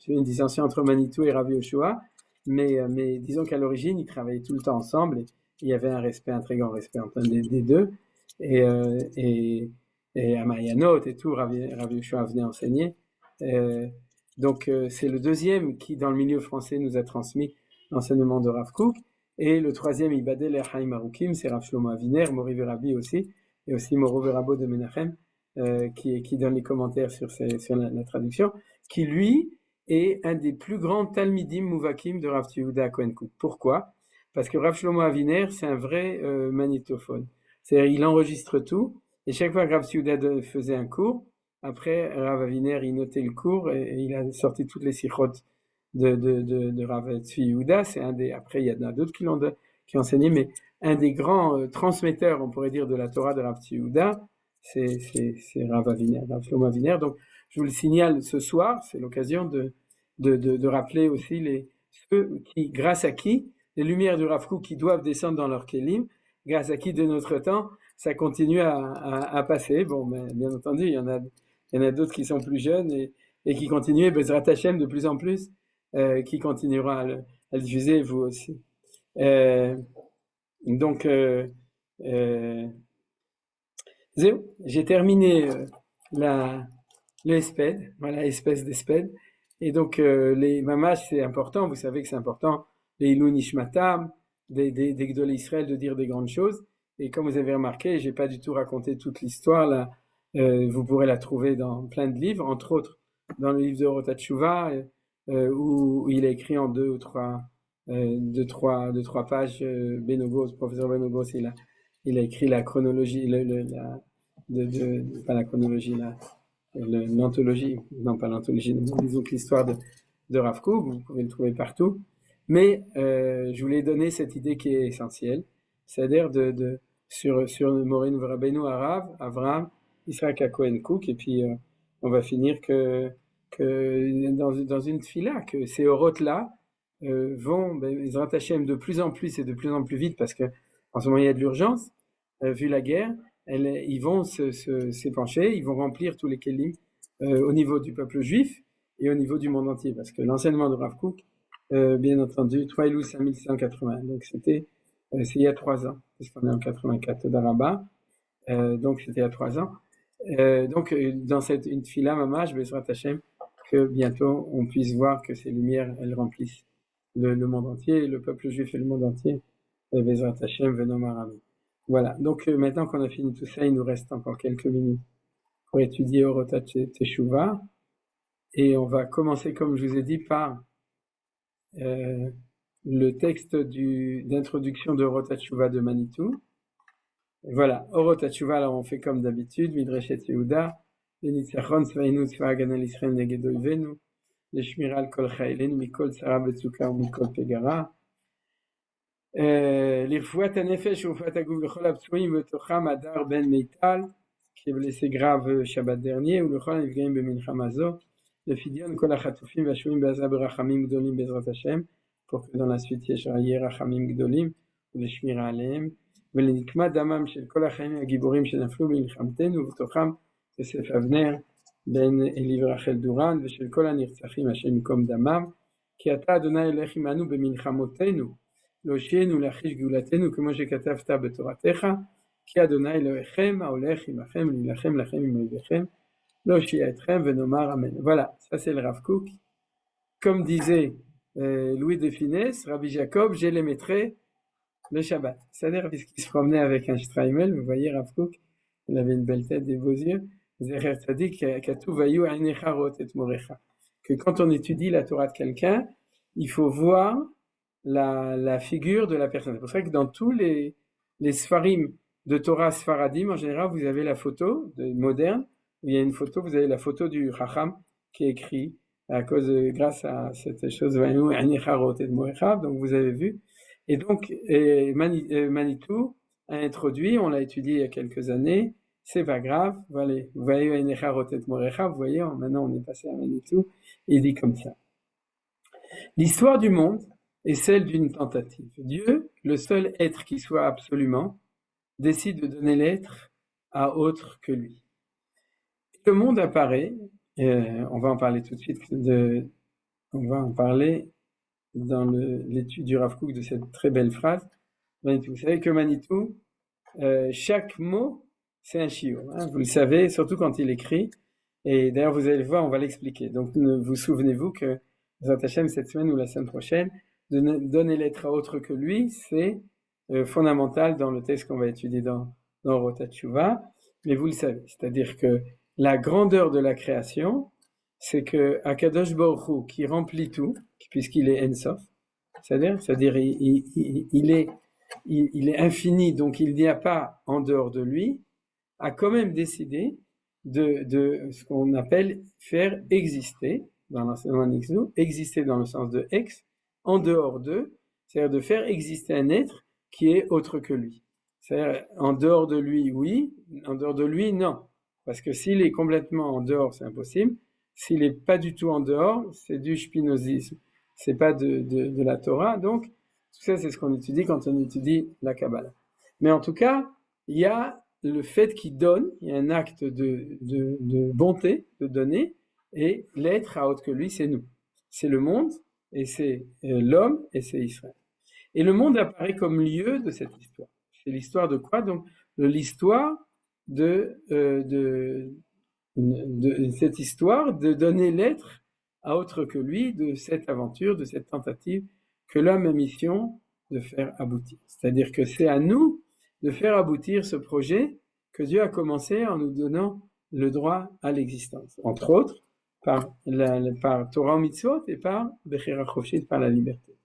une dissension entre Manitou et Rav Yoshua, mais disons qu'à l'origine ils travaillaient tout le temps ensemble et il y avait un très grand respect entre des deux et à Mayanot et tout, Rav Yoshua venait enseigner. Donc c'est le deuxième qui dans le milieu français nous a transmis l'enseignement de Rav Kook, et le troisième Ibadel Echaim Arukim, c'est Rav Shlomo Aviner, Mori Verabi aussi, et aussi Moro Verabo de Menachem, qui donne les commentaires sur la traduction, qui lui est un des plus grands Talmidim Mouvakim de Rav Yehuda Cohen Kook. Pourquoi? Parce que Rav Shlomo Aviner, c'est un vrai magnétophone. C'est-à-dire, il enregistre tout, et chaque fois que Rav Yehuda faisait un cours, après, Rav Aviner, il notait le cours, et il a sorti toutes les sikhot de Rav Yehuda. C'est après, il y en a d'autres qui ont enseigné, mais un des grands transmetteurs, on pourrait dire, de la Torah de Rav Yehuda, c'est Rav Aviner, Rav Shlomo Aviner. Donc, je vous le signale ce soir, c'est l'occasion de rappeler aussi ceux qui, grâce à qui, les lumières du Rav Kook qui doivent descendre dans leur kélim, grâce à qui de notre temps, ça continue à passer. Bon, mais bien entendu, il y en a d'autres qui sont plus jeunes et qui continuent, et Bezrat Hashem de plus en plus, qui continuera à le diffuser, vous aussi. Donc, j'ai terminé le Esped, voilà, espèce d'Esped. Et donc, les mamash, c'est important, vous savez que c'est important, les Ilou Nishmatam, des Gdolei Israël, de dire des grandes choses. Et comme vous avez remarqué, j'ai pas du tout raconté toute l'histoire, là, vous pourrez la trouver dans plein de livres, entre autres dans le livre de Orot HaTshuva, où il a écrit en deux ou trois pages, Benogos, professeur Benogos, il a écrit la chronologie, pas la chronologie, l'anthologie, non pas l'anthologie, disons que l'histoire de Rav Kook, vous pouvez le trouver partout. Mais je voulais donner cette idée qui est essentielle, c'est-à-dire sur Morin Rabbeinu Arav, Avraham, Israël Cohen Kook, et puis on va finir que dans une tfila, que ces orotes-là vont, Ezrat Hashem, de plus en plus et de plus en plus vite, parce que en ce moment il y a de l'urgence, vu la guerre, ils vont s'épancher, ils vont remplir tous les kelim au niveau du peuple juif et au niveau du monde entier, parce que l'enseignement de Rav Kook, bien entendu, 3 Elul 5180, donc c'est il y a 3 ans, puisqu'on est en 84 d'Araba, donc c'était il y a 3 ans. Donc dans une tfila mamash, Bezrat Hashem, que bientôt on puisse voir que ces lumières, elles remplissent le monde entier, le peuple juif et le monde entier. Bezrat Hashem, Venomar Amen. Voilà, donc maintenant qu'on a fini tout ça, il nous reste encore quelques minutes pour étudier Orot Teshuvah. Et on va commencer, comme je vous ai dit, par le texte d'introduction de Orot Teshuvah de Manitou. Voilà, Orot Teshuvah, alors on fait comme d'habitude, Midreshet Yehuda, le Nitzachon Tzvainu Tzva Hagan al Israël Neged Oivenu, le Shmira al Kol Chaylenu, Mikol Tzara Betzuka, Mikol Pegara, l'Irfouat HaNefesh Urfouat HaGuf Bechol HaPtsuim Vetocham Adar Ben Meital, qui est blessé grave Shabbat dernier, ou le Chol HaNifgaim Bemincha Mazo, le Fidion Kol HaChatufim Vashuim Be'azah Berachamim Gdolim Bezrat Hashem, pour que dans la suite il y ait Rachamim Gdolim, ou le Shmira Aleim, ולנקמה דמם של כל החיים הגיבורים שנפלו במלחמתנו, ובתוכם יוסף אבנר בן אלי ורחל דורן, ושל כל הנרצחים השם ייקום דמם, כי אתה אדוני הולך עמנו במלחמותינו, להושיענו להחיש גאולתנו, כמו שכתבת בתורתך, כי אדוני אלוהיכם ההולך עמכם להילחם לכם עם אויביכם, להושיע אתכם ונאמר אמן. Voilà, ça c'est le Rav Kook. Comme disait Louis de Finesse, Rabbi Jacob, je les mettrai le Shabbat. C'est-à-dire, puisqu'il se promenait avec un Streimel, vous voyez, Rav Kook, il avait une belle tête, des beaux yeux, Zecher Tzadik, Katu Vayu Ainecha Rotet Morecha. Que quand on étudie la Torah de quelqu'un, il faut voir la figure de la personne. C'est pour ça que dans tous les Sfarim de Torah Sfaradim, en général, vous avez la photo moderne, il y a une photo, vous avez la photo du Chacham qui est écrit grâce à cette chose, Vayu Ainecha Rotet Morecha, donc vous avez vu. Et donc, Manitou a introduit, on l'a étudié il y a quelques années, c'est pas grave, voilà, vous voyez, maintenant on est passé à Manitou, il dit comme ça. L'histoire du monde est celle d'une tentative. Dieu, le seul être qui soit absolument, décide de donner l'être à autre que lui. Le monde apparaît, on va en parler tout de suite, on va en parler dans l'étude du Rav Kook de cette très belle phrase. Manitou. Vous savez que Manitou, chaque mot, c'est un shiur, hein, vous le savez, surtout quand il écrit. Et d'ailleurs, vous allez le voir, on va l'expliquer. Donc, vous souvenez-vous que Zat Hashem, cette semaine ou la semaine prochaine, de donner l'être à autre que lui, c'est fondamental dans le texte qu'on va étudier dans Rota Tshuva. Mais vous le savez, c'est-à-dire que la grandeur de la création, c'est que Akadosh Baruch Hu, qui remplit tout, puisqu'il est Ensof, c'est-à-dire il est infini, donc il n'y a pas en dehors de lui, a quand même décidé de ce qu'on appelle faire exister, dans l'enseignement Nixou, exister dans le sens de ex, en dehors d'eux, c'est-à-dire de faire exister un être qui est autre que lui. C'est-à-dire, en dehors de lui, oui, en dehors de lui, non. Parce que s'il est complètement en dehors, c'est impossible. S'il n'est pas du tout en dehors, c'est du spinozisme. C'est pas de la Torah. Donc, tout ça, c'est ce qu'on étudie quand on étudie la Kabbalah. Mais en tout cas, il y a le fait qu'il donne, il y a un acte de bonté, de donner, et l'être à autre que lui, c'est nous. C'est le monde, et c'est l'homme, et c'est Israël. Et le monde apparaît comme lieu de cette histoire. C'est l'histoire de quoi? Donc, l'histoire de cette histoire de donner l'être à autre que lui, de cette aventure, de cette tentative que l'homme a mission de faire aboutir. C'est-à-dire que c'est à nous de faire aboutir ce projet que Dieu a commencé en nous donnant le droit à l'existence. Entre autres, par Torah Mitzvot et par Bechira Choshit, par la liberté.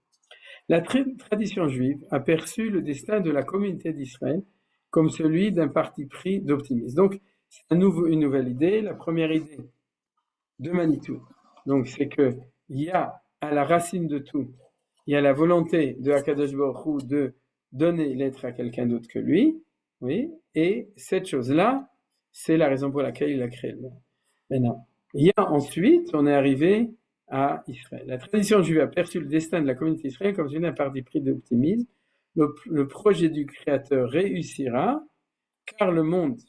La tradition juive a perçu le destin de la communauté d'Israël comme celui d'un parti pris d'optimisme. Donc, c'est une nouvelle idée. La première idée de Manitou, donc, c'est qu'il y a à la racine de tout, il y a la volonté de Akadosh Baruch Hu de donner l'être à quelqu'un d'autre que lui, oui, et cette chose-là, c'est la raison pour laquelle il a créé le monde. Maintenant, il y a ensuite, on est arrivé à Israël. La tradition juive a perçu le destin de la communauté d'Israël comme celui d'un parti pris d'optimisme. Le projet du Créateur réussira, car le monde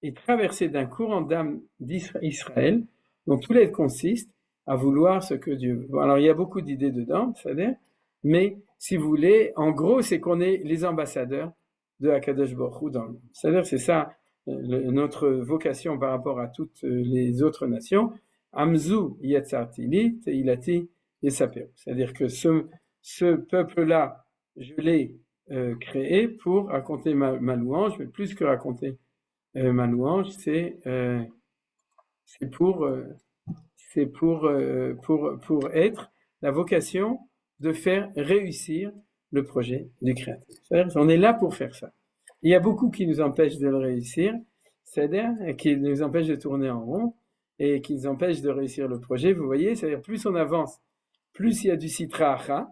est traversé d'un courant d'âme d'Israël, dont tout l'être consiste à vouloir ce que Dieu veut. Bon, alors, il y a beaucoup d'idées dedans, c'est-à-dire, mais si vous voulez, en gros, c'est qu'on est les ambassadeurs de Akadosh Baruch Hu dans le monde. C'est-à-dire, c'est ça notre vocation par rapport à toutes les autres nations. Amzu yatzartili teilati yesaperu. C'est-à-dire que ce peuple-là, je l'ai créé pour raconter ma louange, mais plus que raconter ma louange, c'est pour être la vocation de faire réussir le projet du Créateur. C'est-à-dire on est là pour faire ça. Il y a beaucoup qui nous empêchent de le réussir, c'est-à-dire qui nous empêchent de tourner en rond et qui nous empêchent de réussir le projet. Vous voyez, c'est-à-dire plus on avance, plus il y a du sitra acha,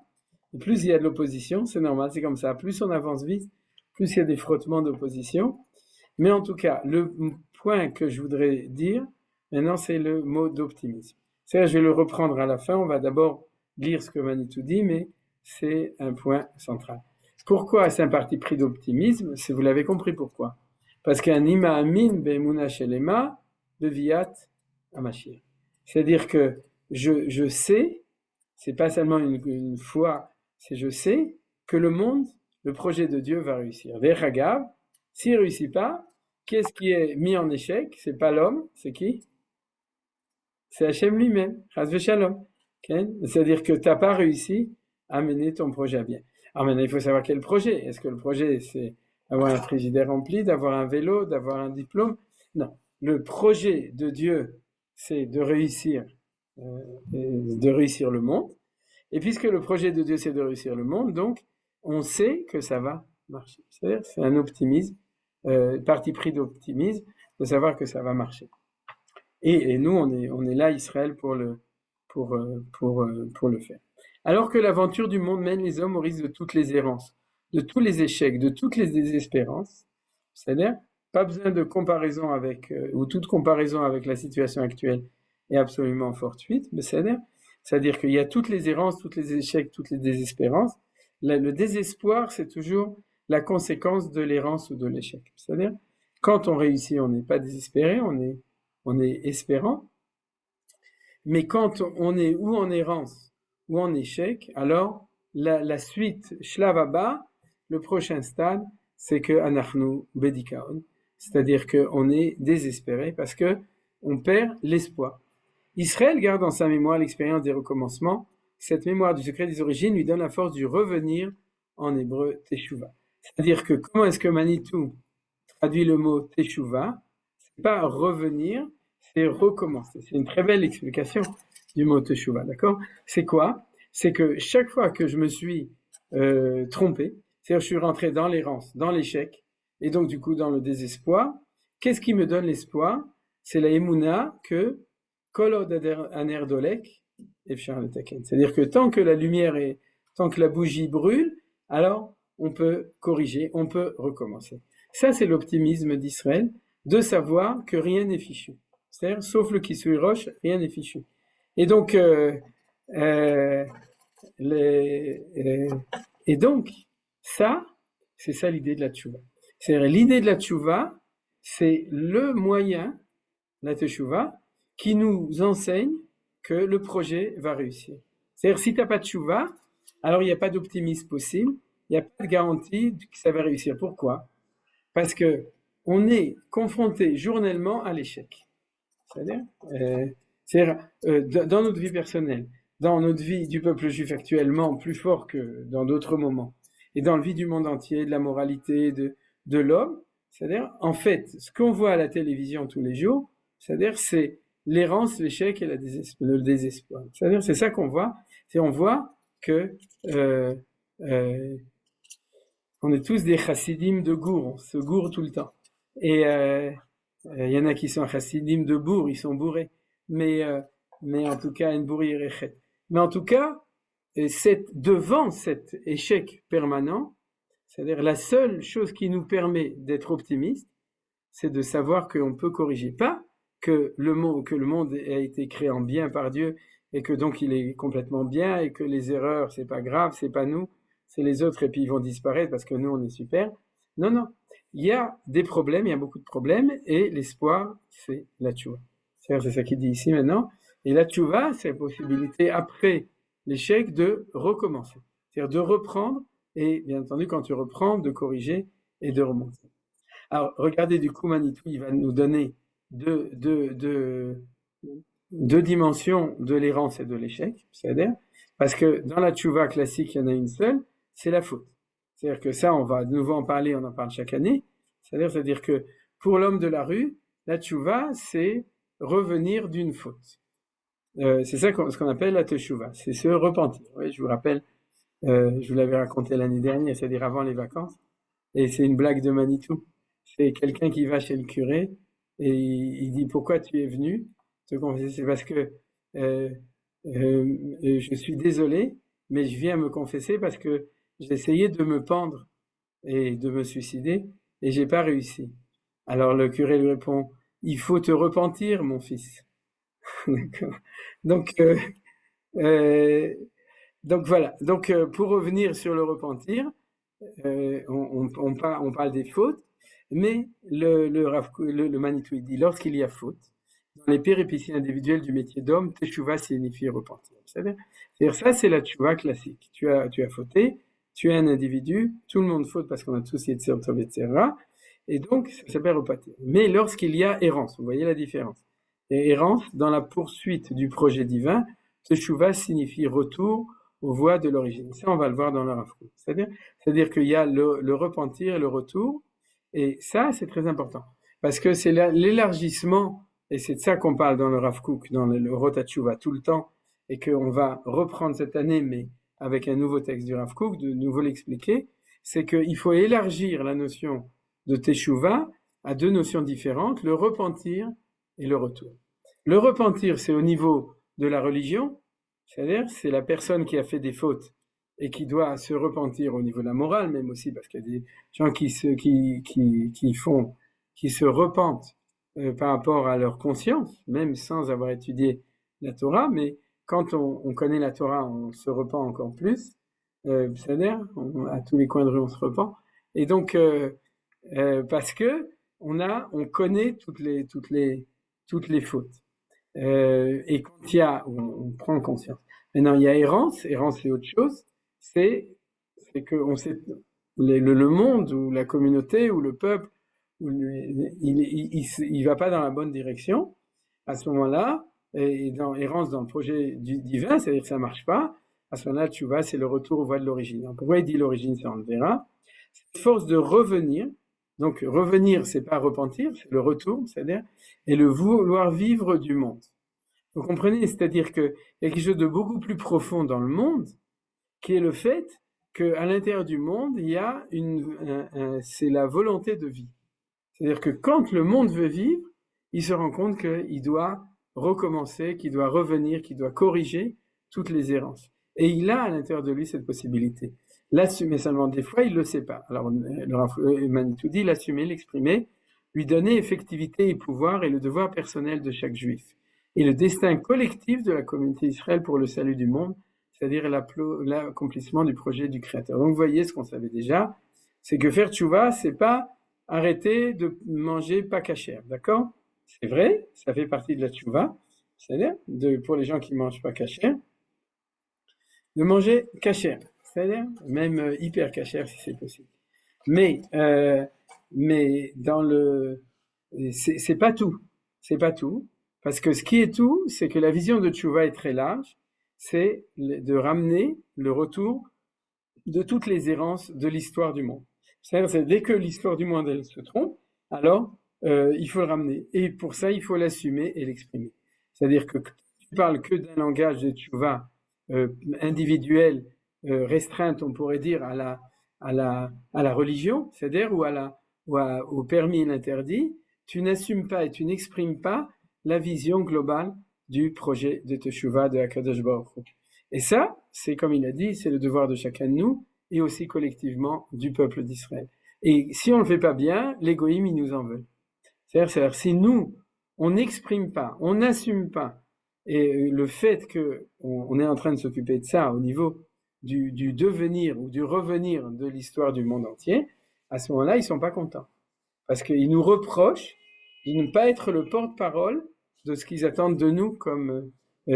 plus il y a de l'opposition, c'est normal, c'est comme ça. Plus on avance vite, plus il y a des frottements d'opposition. Mais en tout cas, le point que je voudrais dire, maintenant, c'est le mot d'optimisme. C'est-à-dire, je vais le reprendre à la fin. On va d'abord lire ce que Manitou dit, mais c'est un point central. Pourquoi c'est un parti pris d'optimisme? Si vous l'avez compris, pourquoi? Parce qu'un ima amin be'emuna shelema beviat amashir. C'est-à-dire que je sais, c'est pas seulement une foi, c'est je sais que le monde, le projet de Dieu va réussir. Verhagav, s'il réussit pas, qu'est-ce qui est mis en échec? C'est pas l'homme, c'est qui? C'est Hachem lui-même, Chas v'shalom. Okay? C'est-à-dire que tu n'as pas réussi à mener ton projet à bien. Alors maintenant, il faut savoir quel projet. Est-ce que le projet, c'est avoir un frigidaire rempli, d'avoir un vélo, d'avoir un diplôme? Non. Le projet de Dieu, c'est de réussir le monde. Et puisque le projet de Dieu, c'est de réussir le monde, donc, on sait que ça va marcher. C'est-à-dire, c'est un optimisme, parti pris d'optimisme, de savoir que ça va marcher. Et nous, on est là, Israël, pour le faire. Alors que l'aventure du monde mène les hommes au risque de toutes les errances, de tous les échecs, de toutes les désespérances, c'est-à-dire, pas besoin de comparaison avec, ou toute comparaison avec la situation actuelle est absolument fortuite, mais c'est-à-dire qu'il y a toutes les errances, tous les échecs, toutes les désespérances. Le désespoir, c'est toujours la conséquence de l'errance ou de l'échec. C'est-à-dire, quand on réussit, on n'est pas désespéré, on est espérant. Mais quand on est ou en errance ou en échec, alors la suite, Shlav haba, le prochain stade, c'est que anachnu bedikaon, c'est-à-dire qu'on est désespéré parce que on perd l'espoir. Israël garde en sa mémoire l'expérience des recommencements. Cette mémoire du secret des origines lui donne la force du revenir, en hébreu teshuva. C'est-à-dire que comment est-ce que Manitou traduit le mot teshuva? C'est pas revenir, c'est recommencer. C'est une très belle explication du mot teshuva, d'accord? C'est quoi? C'est que chaque fois que je me suis trompé, c'est-à-dire je suis rentré dans l'errance, dans l'échec, et donc du coup dans le désespoir, qu'est-ce qui me donne l'espoir? C'est la émouna que kol od aner dolek efshar letaken. C'est-à-dire que tant que la lumière est, tant que la bougie brûle, alors on peut corriger, on peut recommencer. Ça, c'est l'optimisme d'Israël, de savoir que rien n'est fichu. C'est-à-dire, sauf le Kisui Roche, rien n'est fichu. Et donc, et donc, ça, c'est ça l'idée de la tchouva. C'est-à-dire, l'idée de la tchouva, c'est le moyen, la tchouva, qui nous enseigne que le projet va réussir. C'est-à-dire, si tu n'as pas de tchouva, alors il n'y a pas d'optimisme possible, il n'y a pas de garantie que ça va réussir. Pourquoi? Parce que on est confronté journellement à l'échec. C'est-à-dire dans notre vie personnelle, dans notre vie du peuple juif actuellement, plus fort que dans d'autres moments, et dans la vie du monde entier, de la moralité, de l'homme, c'est-à-dire, en fait, ce qu'on voit à la télévision tous les jours, c'est-à-dire, c'est l'errance, l'échec et le désespoir. C'est-à-dire, c'est ça qu'on voit. C'est on voit que on est tous des chassidim de gour, on se gourre tout le temps. Et y en a qui sont chassidim de bourre, ils sont bourrés. Mais en tout cas, une bourrière échet. Mais en tout cas, devant cet échec permanent, c'est-à-dire la seule chose qui nous permet d'être optimistes, c'est de savoir qu'on peut corriger. Pas que le monde a été créé en bien par Dieu et que donc il est complètement bien et que les erreurs, c'est pas grave, c'est pas nous, c'est les autres et puis ils vont disparaître parce que nous on est super. Non, non. Il y a des problèmes, il y a beaucoup de problèmes et l'espoir, c'est la tchouva. C'est ça qu'il dit ici maintenant. Et la tchouva, c'est la possibilité après l'échec de recommencer. C'est-à-dire de reprendre et bien entendu quand tu reprends, de corriger et de remonter. Alors regardez du coup Manitou, il va nous donner deux dimensions de l'errance et de l'échec, c'est-à-dire parce que dans la tchouva classique, il y en a une seule, c'est la faute. C'est-à-dire que ça, on va de nouveau en parler, on en parle chaque année. C'est-à-dire que pour l'homme de la rue, la tchouva, c'est revenir d'une faute. C'est ça ce qu'on appelle la teshuva, c'est se repentir. Oui, je vous rappelle, je vous l'avais raconté l'année dernière, c'est-à-dire avant les vacances, et c'est une blague de Manitou. C'est quelqu'un qui va chez le curé et il dit pourquoi tu es venu te confesser. C'est parce que je suis désolé, mais je viens me confesser parce que j'ai essayé de me pendre et de me suicider et j'ai pas réussi. Alors le curé lui répond, il faut te repentir, mon fils. D'accord. Donc voilà. Donc pour revenir sur le repentir, on parle des fautes, mais le Manitou dit lorsqu'il y a faute, dans les péripéties individuelles du métier d'homme, teshuva signifie repentir. C'est-à-dire ça, c'est la teshuva classique. Tu as fauté, tu es un individu, tout le monde faute parce qu'on a tous Yetzer Tov, etc. Et donc, ça s'appelle repentir. Mais lorsqu'il y a errance, vous voyez la différence. Et errance, dans la poursuite du projet divin, teshuva signifie retour aux voies de l'origine. Ça, on va le voir dans le Rav Kook. C'est-à-dire qu'il y a le repentir et le retour. Et ça, c'est très important. Parce que c'est l'élargissement, et c'est de ça qu'on parle dans le Rav Kook, dans le Rota Tshuva tout le temps, et qu'on va reprendre cette année, mais avec un nouveau texte du Rav Kook, de nouveau l'expliquer, c'est qu'il faut élargir la notion de Teshuva à deux notions différentes, le repentir et le retour. Le repentir, c'est au niveau de la religion, c'est-à-dire c'est la personne qui a fait des fautes et qui doit se repentir au niveau de la morale, même aussi parce qu'il y a des gens qui font qui se repentent par rapport à leur conscience, même sans avoir étudié la Torah, mais quand on connaît la Torah, on se repent encore plus, c'est-à-dire, à tous les coins de rue, on se repent, et donc, parce que on connaît toutes les fautes. Et quand il y a, on prend conscience. Maintenant, il y a errance. Errance, c'est autre chose. C'est que on sait, le monde ou la communauté ou le peuple, il va pas dans la bonne direction. À ce moment-là, et dans errance dans le projet divin, c'est-à-dire que ça marche pas. À ce moment-là, tu vois, c'est le retour aux voies de l'origine. Pourquoi il dit l'origine, ça on le verra. Cette force de revenir. Donc revenir, c'est pas repentir, c'est le retour, c'est-à-dire, et le vouloir vivre du monde. Vous comprenez? C'est-à-dire qu'il y a quelque chose de beaucoup plus profond dans le monde, qui est le fait qu'à l'intérieur du monde, il y a c'est la volonté de vie. C'est-à-dire que quand le monde veut vivre, il se rend compte qu'il doit recommencer, qu'il doit revenir, qu'il doit corriger toutes les errances. Et il a à l'intérieur de lui cette possibilité. L'assumer seulement des fois, il ne le sait pas. Alors, Manitou dit l'assumer, l'exprimer, lui donner effectivité et pouvoir est le devoir personnel de chaque juif. Et le destin collectif de la communauté d'Israël pour le salut du monde, c'est-à-dire l'accomplissement du projet du Créateur. Donc, vous voyez ce qu'on savait déjà, c'est que faire tchouva, c'est pas arrêter de manger pas cachère, d'accord? C'est vrai, ça fait partie de la tchouva, c'est-à-dire, pour les gens qui mangent pas cachère, de manger cachère, c'est-à-dire, même hyper cachère si c'est possible. Mais dans c'est pas tout, parce que ce qui est tout, c'est que la vision de tchouva est très large, c'est de ramener le retour de toutes les errances de l'histoire du monde. C'est-à-dire, dès que l'histoire du monde elle se trompe, alors il faut le ramener. Et pour ça, il faut l'assumer et l'exprimer. C'est-à-dire que tu parles que d'un langage de tchouva individuel, restreinte, on pourrait dire, à la religion, c'est-à-dire, au permis et l'interdit, tu n'assumes pas et tu n'exprimes pas la vision globale du projet de Teshuvah de Hakadosh Baruch Hu. Et ça, c'est comme il a dit, c'est le devoir de chacun de nous et aussi collectivement du peuple d'Israël. Et si on ne le fait pas bien, les goïms, ils nous en veulent. C'est-à-dire, si nous, on n'exprime pas, on n'assume pas, et le fait qu'on est en train de s'occuper de ça au niveau du devenir ou du revenir de l'histoire du monde entier, à ce moment-là, ils sont pas contents. Parce qu'ils nous reprochent de ne pas être le porte-parole de ce qu'ils attendent de nous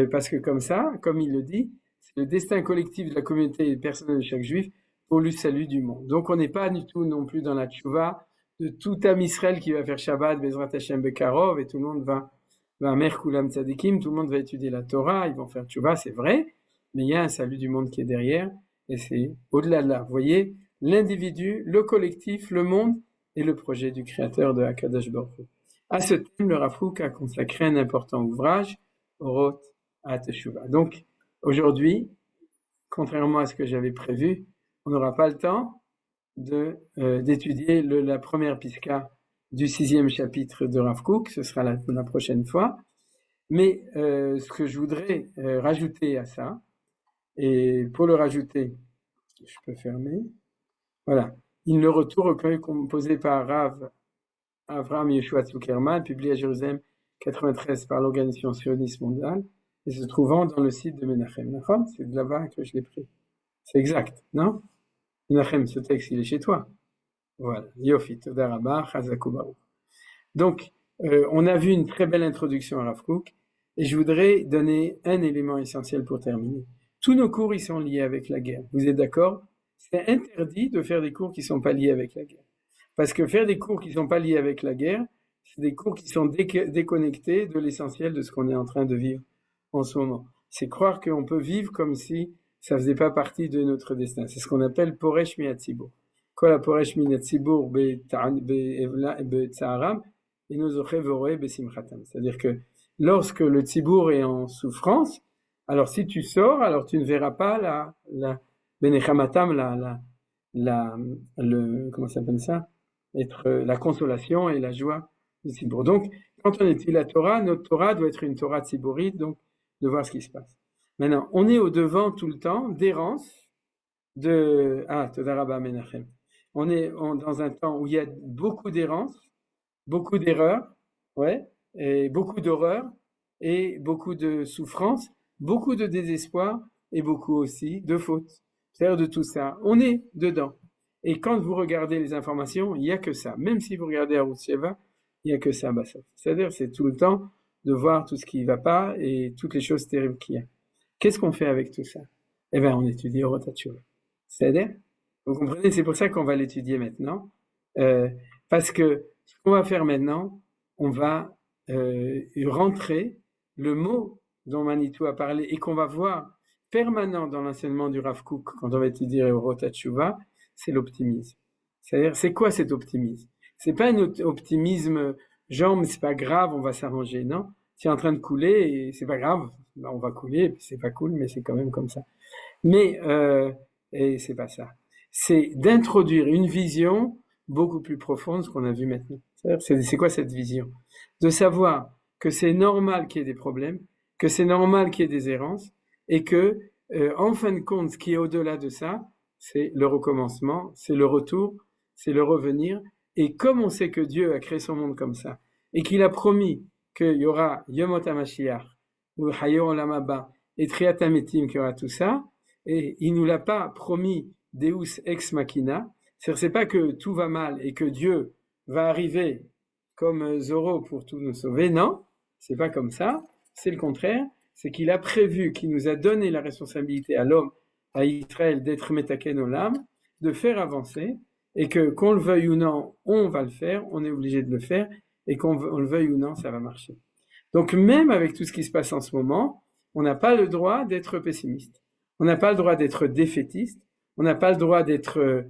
parce que comme ça, comme il le dit, c'est le destin collectif de la communauté et personnelle de chaque juif pour le salut du monde. Donc on n'est pas du tout non plus dans la tchouva de tout Am Israël qui va faire Shabbat, Bezrat Hashem Bekarov, et tout le monde va Merkulam Tzadikim, tout le monde va étudier la Torah, ils vont faire tchouva, c'est vrai, mais il y a un salut du monde qui est derrière, et c'est au-delà de là. Vous voyez, l'individu, le collectif, le monde, et le projet du créateur de Hakadosh Baruch Hu. À ce thème, le Rav Kook a consacré un important ouvrage, Oroth HaTeshuvah. Donc, aujourd'hui, contrairement à ce que j'avais prévu, on n'aura pas le temps d'étudier la première piska du 6e chapitre de Rav Kook, ce sera la prochaine fois. Mais ce que je voudrais rajouter à ça, et pour le rajouter, je peux fermer, voilà, le retour recueil composé par Rav Avraham Yeshua Zuckerman, publié à Jérusalem 93 par l'Organisation sioniste mondiale, et se trouvant dans le site de Menachem. C'est de là-bas que je l'ai pris. C'est exact, non? Menachem, ce texte, il est chez toi. Voilà. Yofi, Toda Rabba, Chazakou Baruch. Donc, on a vu une très belle introduction à Rav Kook, et je voudrais donner un élément essentiel pour terminer. Tous nos cours, ils sont liés avec la guerre. Vous êtes d'accord? C'est interdit de faire des cours qui ne sont pas liés avec la guerre. Parce que faire des cours qui ne sont pas liés avec la guerre, c'est des cours qui sont déconnectés de l'essentiel de ce qu'on est en train de vivre en ce moment. C'est croire qu'on peut vivre comme si ça ne faisait pas partie de notre destin. C'est ce qu'on appelle Poresh Miatzibur. Kol Poresh Miatzibur be'tzaharam enozoche voroe besimchatam. C'est-à-dire que lorsque le tzibour est en souffrance, alors si tu sors, alors tu ne verras pas benechamatam, comment ça s'appelle ça? Être la consolation et la joie du tzibour. Donc, quand on étudie la Torah, notre Torah doit être une Torah tzibourite, donc de voir ce qui se passe. Maintenant, on est au devant tout le temps d'errance Toda Rabba Menachem. On est dans un temps où il y a beaucoup d'errance, beaucoup d'erreurs, ouais, et beaucoup d'horreur, et beaucoup de souffrance, beaucoup de désespoir, et beaucoup aussi de fautes. C'est-à-dire de tout ça. On est dedans. Et quand vous regardez les informations, il n'y a que ça. Même si vous regardez Arutz Sheva, il n'y a que ça, Bassov. C'est-à-dire, c'est tout le temps de voir tout ce qui ne va pas et toutes les choses terribles qu'il y a. Qu'est-ce qu'on fait avec tout ça? Eh bien, on étudie Orot HaTshuva. C'est-à-dire, vous comprenez, c'est pour ça qu'on va l'étudier maintenant. Euh, Parce que ce qu'on va faire maintenant, on va rentrer le mot dont Manitou a parlé et qu'on va voir permanent dans l'enseignement du Rav Kook quand on va étudier Orot HaTshuva, c'est l'optimisme. C'est-à-dire, c'est quoi cet optimisme? C'est pas un optimisme genre, mais c'est pas grave, on va s'arranger, non? C'est en train de couler et c'est pas grave, on va couler, c'est pas cool, mais c'est quand même comme ça. Mais et c'est pas ça. C'est d'introduire une vision beaucoup plus profonde, ce qu'on a vu maintenant. C'est quoi cette vision? De savoir que c'est normal qu'il y ait des problèmes, que c'est normal qu'il y ait des errances, et que, en fin de compte, ce qui est au-delà de ça, c'est le recommencement, c'est le retour, c'est le revenir. Et comme on sait que Dieu a créé son monde comme ça, et qu'il a promis qu'il y aura Yomot HaMashiach, ou Hayo Olam Haba, et Triat HaMetim, qu'il y aura tout ça, et il nous l'a pas promis Deus ex machina, c'est pas que tout va mal et que Dieu va arriver comme Zorro pour tout nous sauver, non, c'est pas comme ça, c'est le contraire, c'est qu'il a prévu, qu'il nous a donné la responsabilité à l'homme, à Israël, d'être Metaken Olam, de faire avancer, et que qu'on le veuille ou non, on va le faire, on est obligé de le faire, et qu'on le veuille ou non, ça va marcher. Donc même avec tout ce qui se passe en ce moment, on n'a pas le droit d'être pessimiste. On n'a pas le droit d'être défaitiste. On n'a pas le droit d'être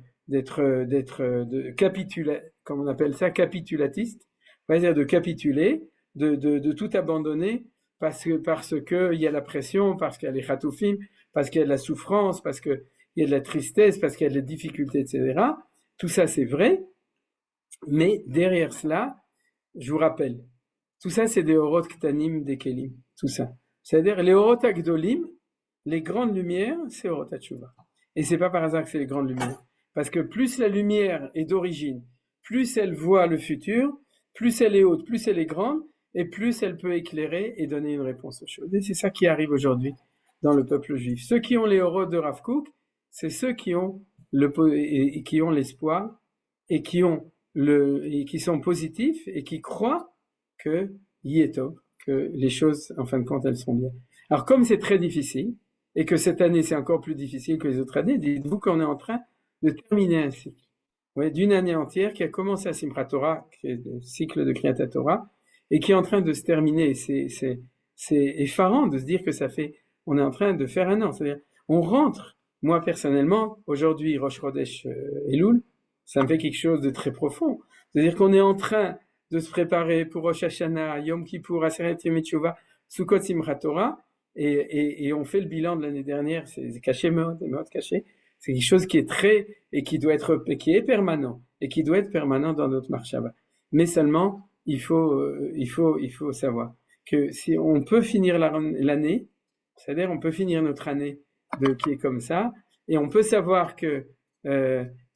comme on appelle ça, capitulatiste. C'est-à-dire de capituler, de tout abandonner parce que il y a la pression, parce qu'il y a les chatoufim, parce qu'il y a de la souffrance, parce qu'il y a de la tristesse, parce qu'il y a des difficultés, etc. Tout ça, c'est vrai. Mais derrière cela, je vous rappelle, tout ça, c'est des orot ktanim des kelim, tout ça. C'est-à-dire les orot agdolim, les grandes lumières, c'est orot hatshuva. Et c'est pas par hasard que c'est les grandes lumières. Parce que plus la lumière est d'origine, plus elle voit le futur, plus elle est haute, plus elle est grande, et plus elle peut éclairer et donner une réponse aux choses. Et c'est ça qui arrive aujourd'hui dans le peuple juif. Ceux qui ont les orot de Rav Kook, c'est ceux qui ont qui ont l'espoir et qui sont positifs et qui croient que Yétov, que les choses, en fin de compte, elles sont bien. Alors, comme c'est très difficile, et que cette année, c'est encore plus difficile que les autres années, dites-vous qu'on est en train de terminer un cycle. Ouais, d'une année entière qui a commencé à Simchat Torah, qui est le cycle de Kriyat Torah, et qui est en train de se terminer. C'est effarant de se dire que on est en train de faire un an. C'est-à-dire, on rentre, moi personnellement, aujourd'hui, Rosh Chodesh Elul, ça me fait quelque chose de très profond. C'est-à-dire qu'on est en train de se préparer pour Rosh Hashanah, Yom Kippour, Aseret Yom Teshuvah, Sukkot Simchat Torah, et on fait le bilan de l'année dernière, c'est caché, c'est caché. C'est quelque chose qui est qui est permanent, et qui doit être permanent dans notre marche Shabbat. Mais seulement, il faut savoir que si on peut finir l'année, c'est-à-dire on peut finir notre année qui est comme ça, et on peut savoir que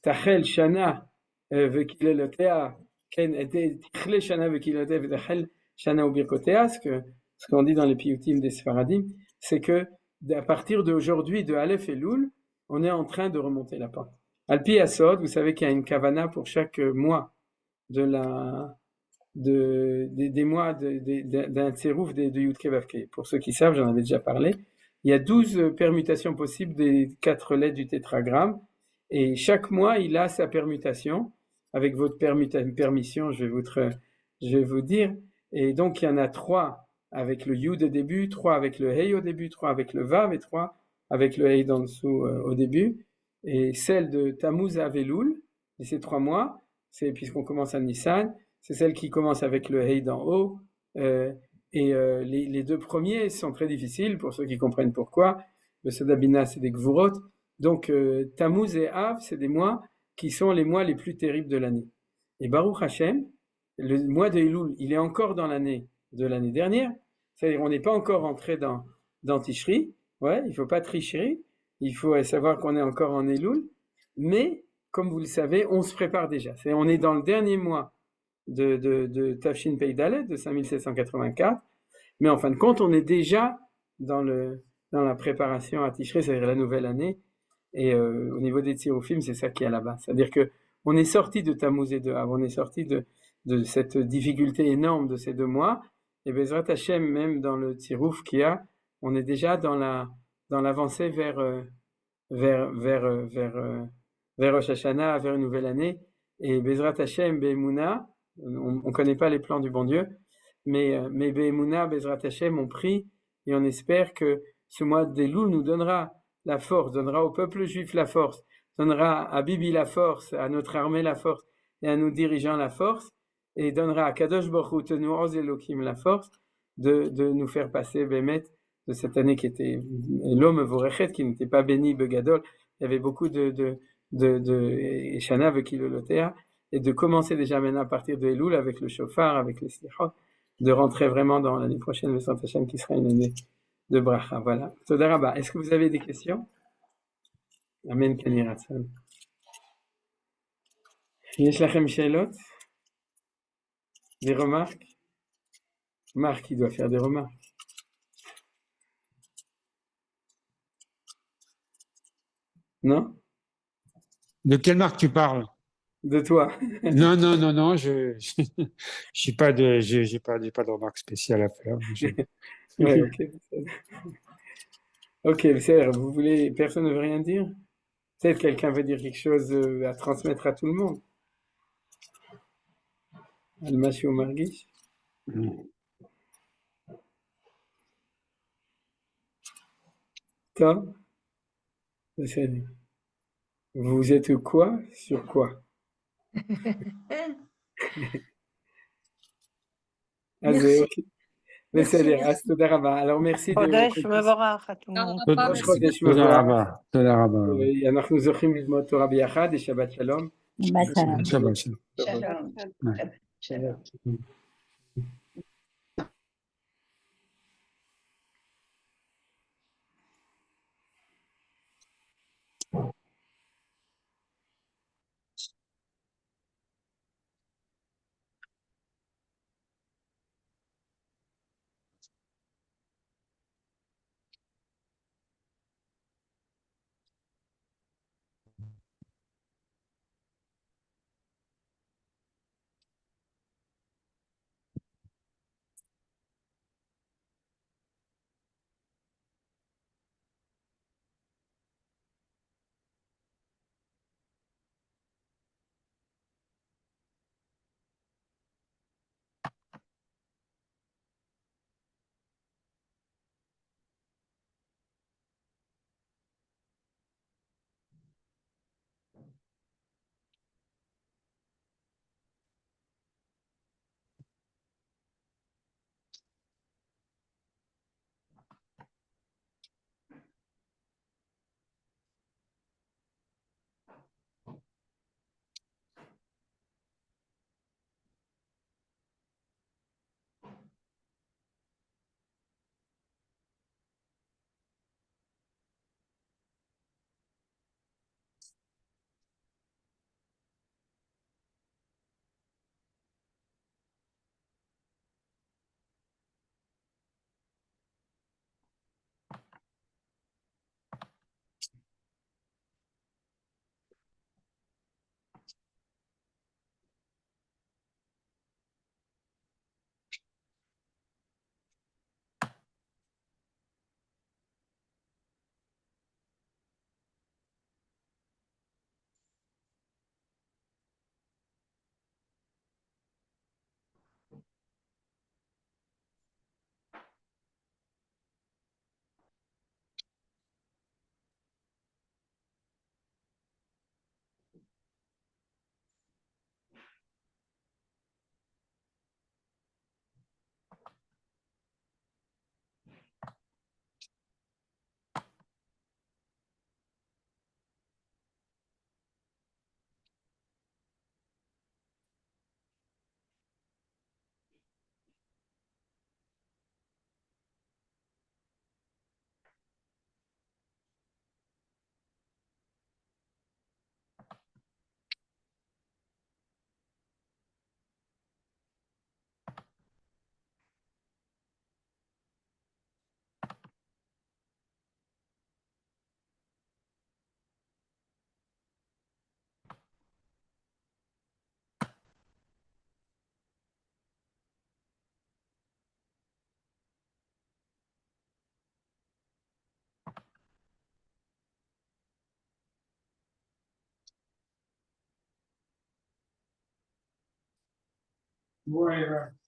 Tachel Shana Vekilelotea Ken était Tichle Shana Vekilelotea Vetachel Shana Ubirkotea, ce qu'on dit dans les piyutim des Sfaradim, c'est que à partir d'aujourd'hui, de Aleph et Loul, on est en train de remonter la pente. Alpi Asod, vous savez qu'il y a une kavana pour chaque mois des mois d'un tsérouf de Yud-Kei Vav-Kei. Pour ceux qui savent, j'en avais déjà parlé. Il y a 12 permutations possibles des 4 lettres du tétragramme. Et chaque mois, il a sa permutation. Avec votre permission, je vais vous dire. Et donc, il y en a 3 avec le Yud au début, 3 avec le Hei au début, 3 avec le Vav et 3 avec le Hei d'en dessous au début. Et celle de Tammuz à Elul, et ces 3 mois, puisqu'on commence à Nissan, c'est celle qui commence avec le Hei d'en haut. Les 2 premiers sont très difficiles pour ceux qui comprennent pourquoi. Le Sodabina, c'est des Gvurot. Donc, Tammuz et Av, c'est des mois qui sont les mois les plus terribles de l'année. Et Baruch Hashem, le mois de Elul, il est encore dans l'année de l'année dernière. C'est-à-dire, on n'est pas encore entré dans Tishri. Ouais, il faut pas tricher. Il faut savoir qu'on est encore en Elul. Mais, comme vous le savez, on se prépare déjà. On est dans le dernier mois de Tafshin Pei Dalet, de 5784. Mais en fin de compte, on est déjà dans la préparation à Tishrei, c'est-à-dire la nouvelle année. Et au niveau des Tziroufim, c'est ça qui est là-bas. C'est-à-dire que on est sorti de Tammuz et de Av, on est sorti de cette difficulté énorme de ces 2 mois. Et Bezrat Hashem, même dans le Tzirouf qu'il y a, on est déjà dans l'avancée vers Rosh Hashanah, vers une nouvelle année. Et Bezrat Hashem, Be'emouna, on ne connaît pas les plans du bon Dieu, mais Be'emouna, Bezrat Hashem, on prie et on espère que ce mois d'Elul nous donnera la force, donnera au peuple juif la force, donnera à Bibi la force, à notre armée la force et à nos dirigeants la force, et donnera à Kadosh Baruch Hu, Tenu Oz Elohim, la force de nous faire passer Bémet de cette année qui était l'homme Vorechet, qui n'était pas béni Begadol. Il y avait beaucoup de Shana Vekilolotea, et de commencer déjà maintenant à partir de Elul avec le chauffard, avec les slichot, de rentrer vraiment dans l'année prochaine, le Sant Hashem, qui sera une année de bracha. Voilà. Toda Rabba. Est-ce que vous avez des questions? Amen, Kani Ratzon. Yesh lachem she'elot? Des remarques? Marc, il doit faire des remarques. Non? De quelle marque tu parles? De toi. Non, non, non, non, j'ai pas j'ai pas de remarque spéciale à faire. Ouais, ok. Ok, c'est vous voulez, personne ne veut rien dire? Peut-être quelqu'un veut dire quelque chose à transmettre à tout le monde. Almashi ou Margish? Tom? Vous êtes quoi? Sur quoi? Ah, c'est ok. בסדר, אז תודה רבה. Alors merci de votre חודש מבורך, אתומו. ראש חודש תודה מבורך. רבה, תודה רבה. אנחנו זוכים ללמוד תורה ביחד, שבת שלום. שבת שלום. שלום. Ouais, ouais.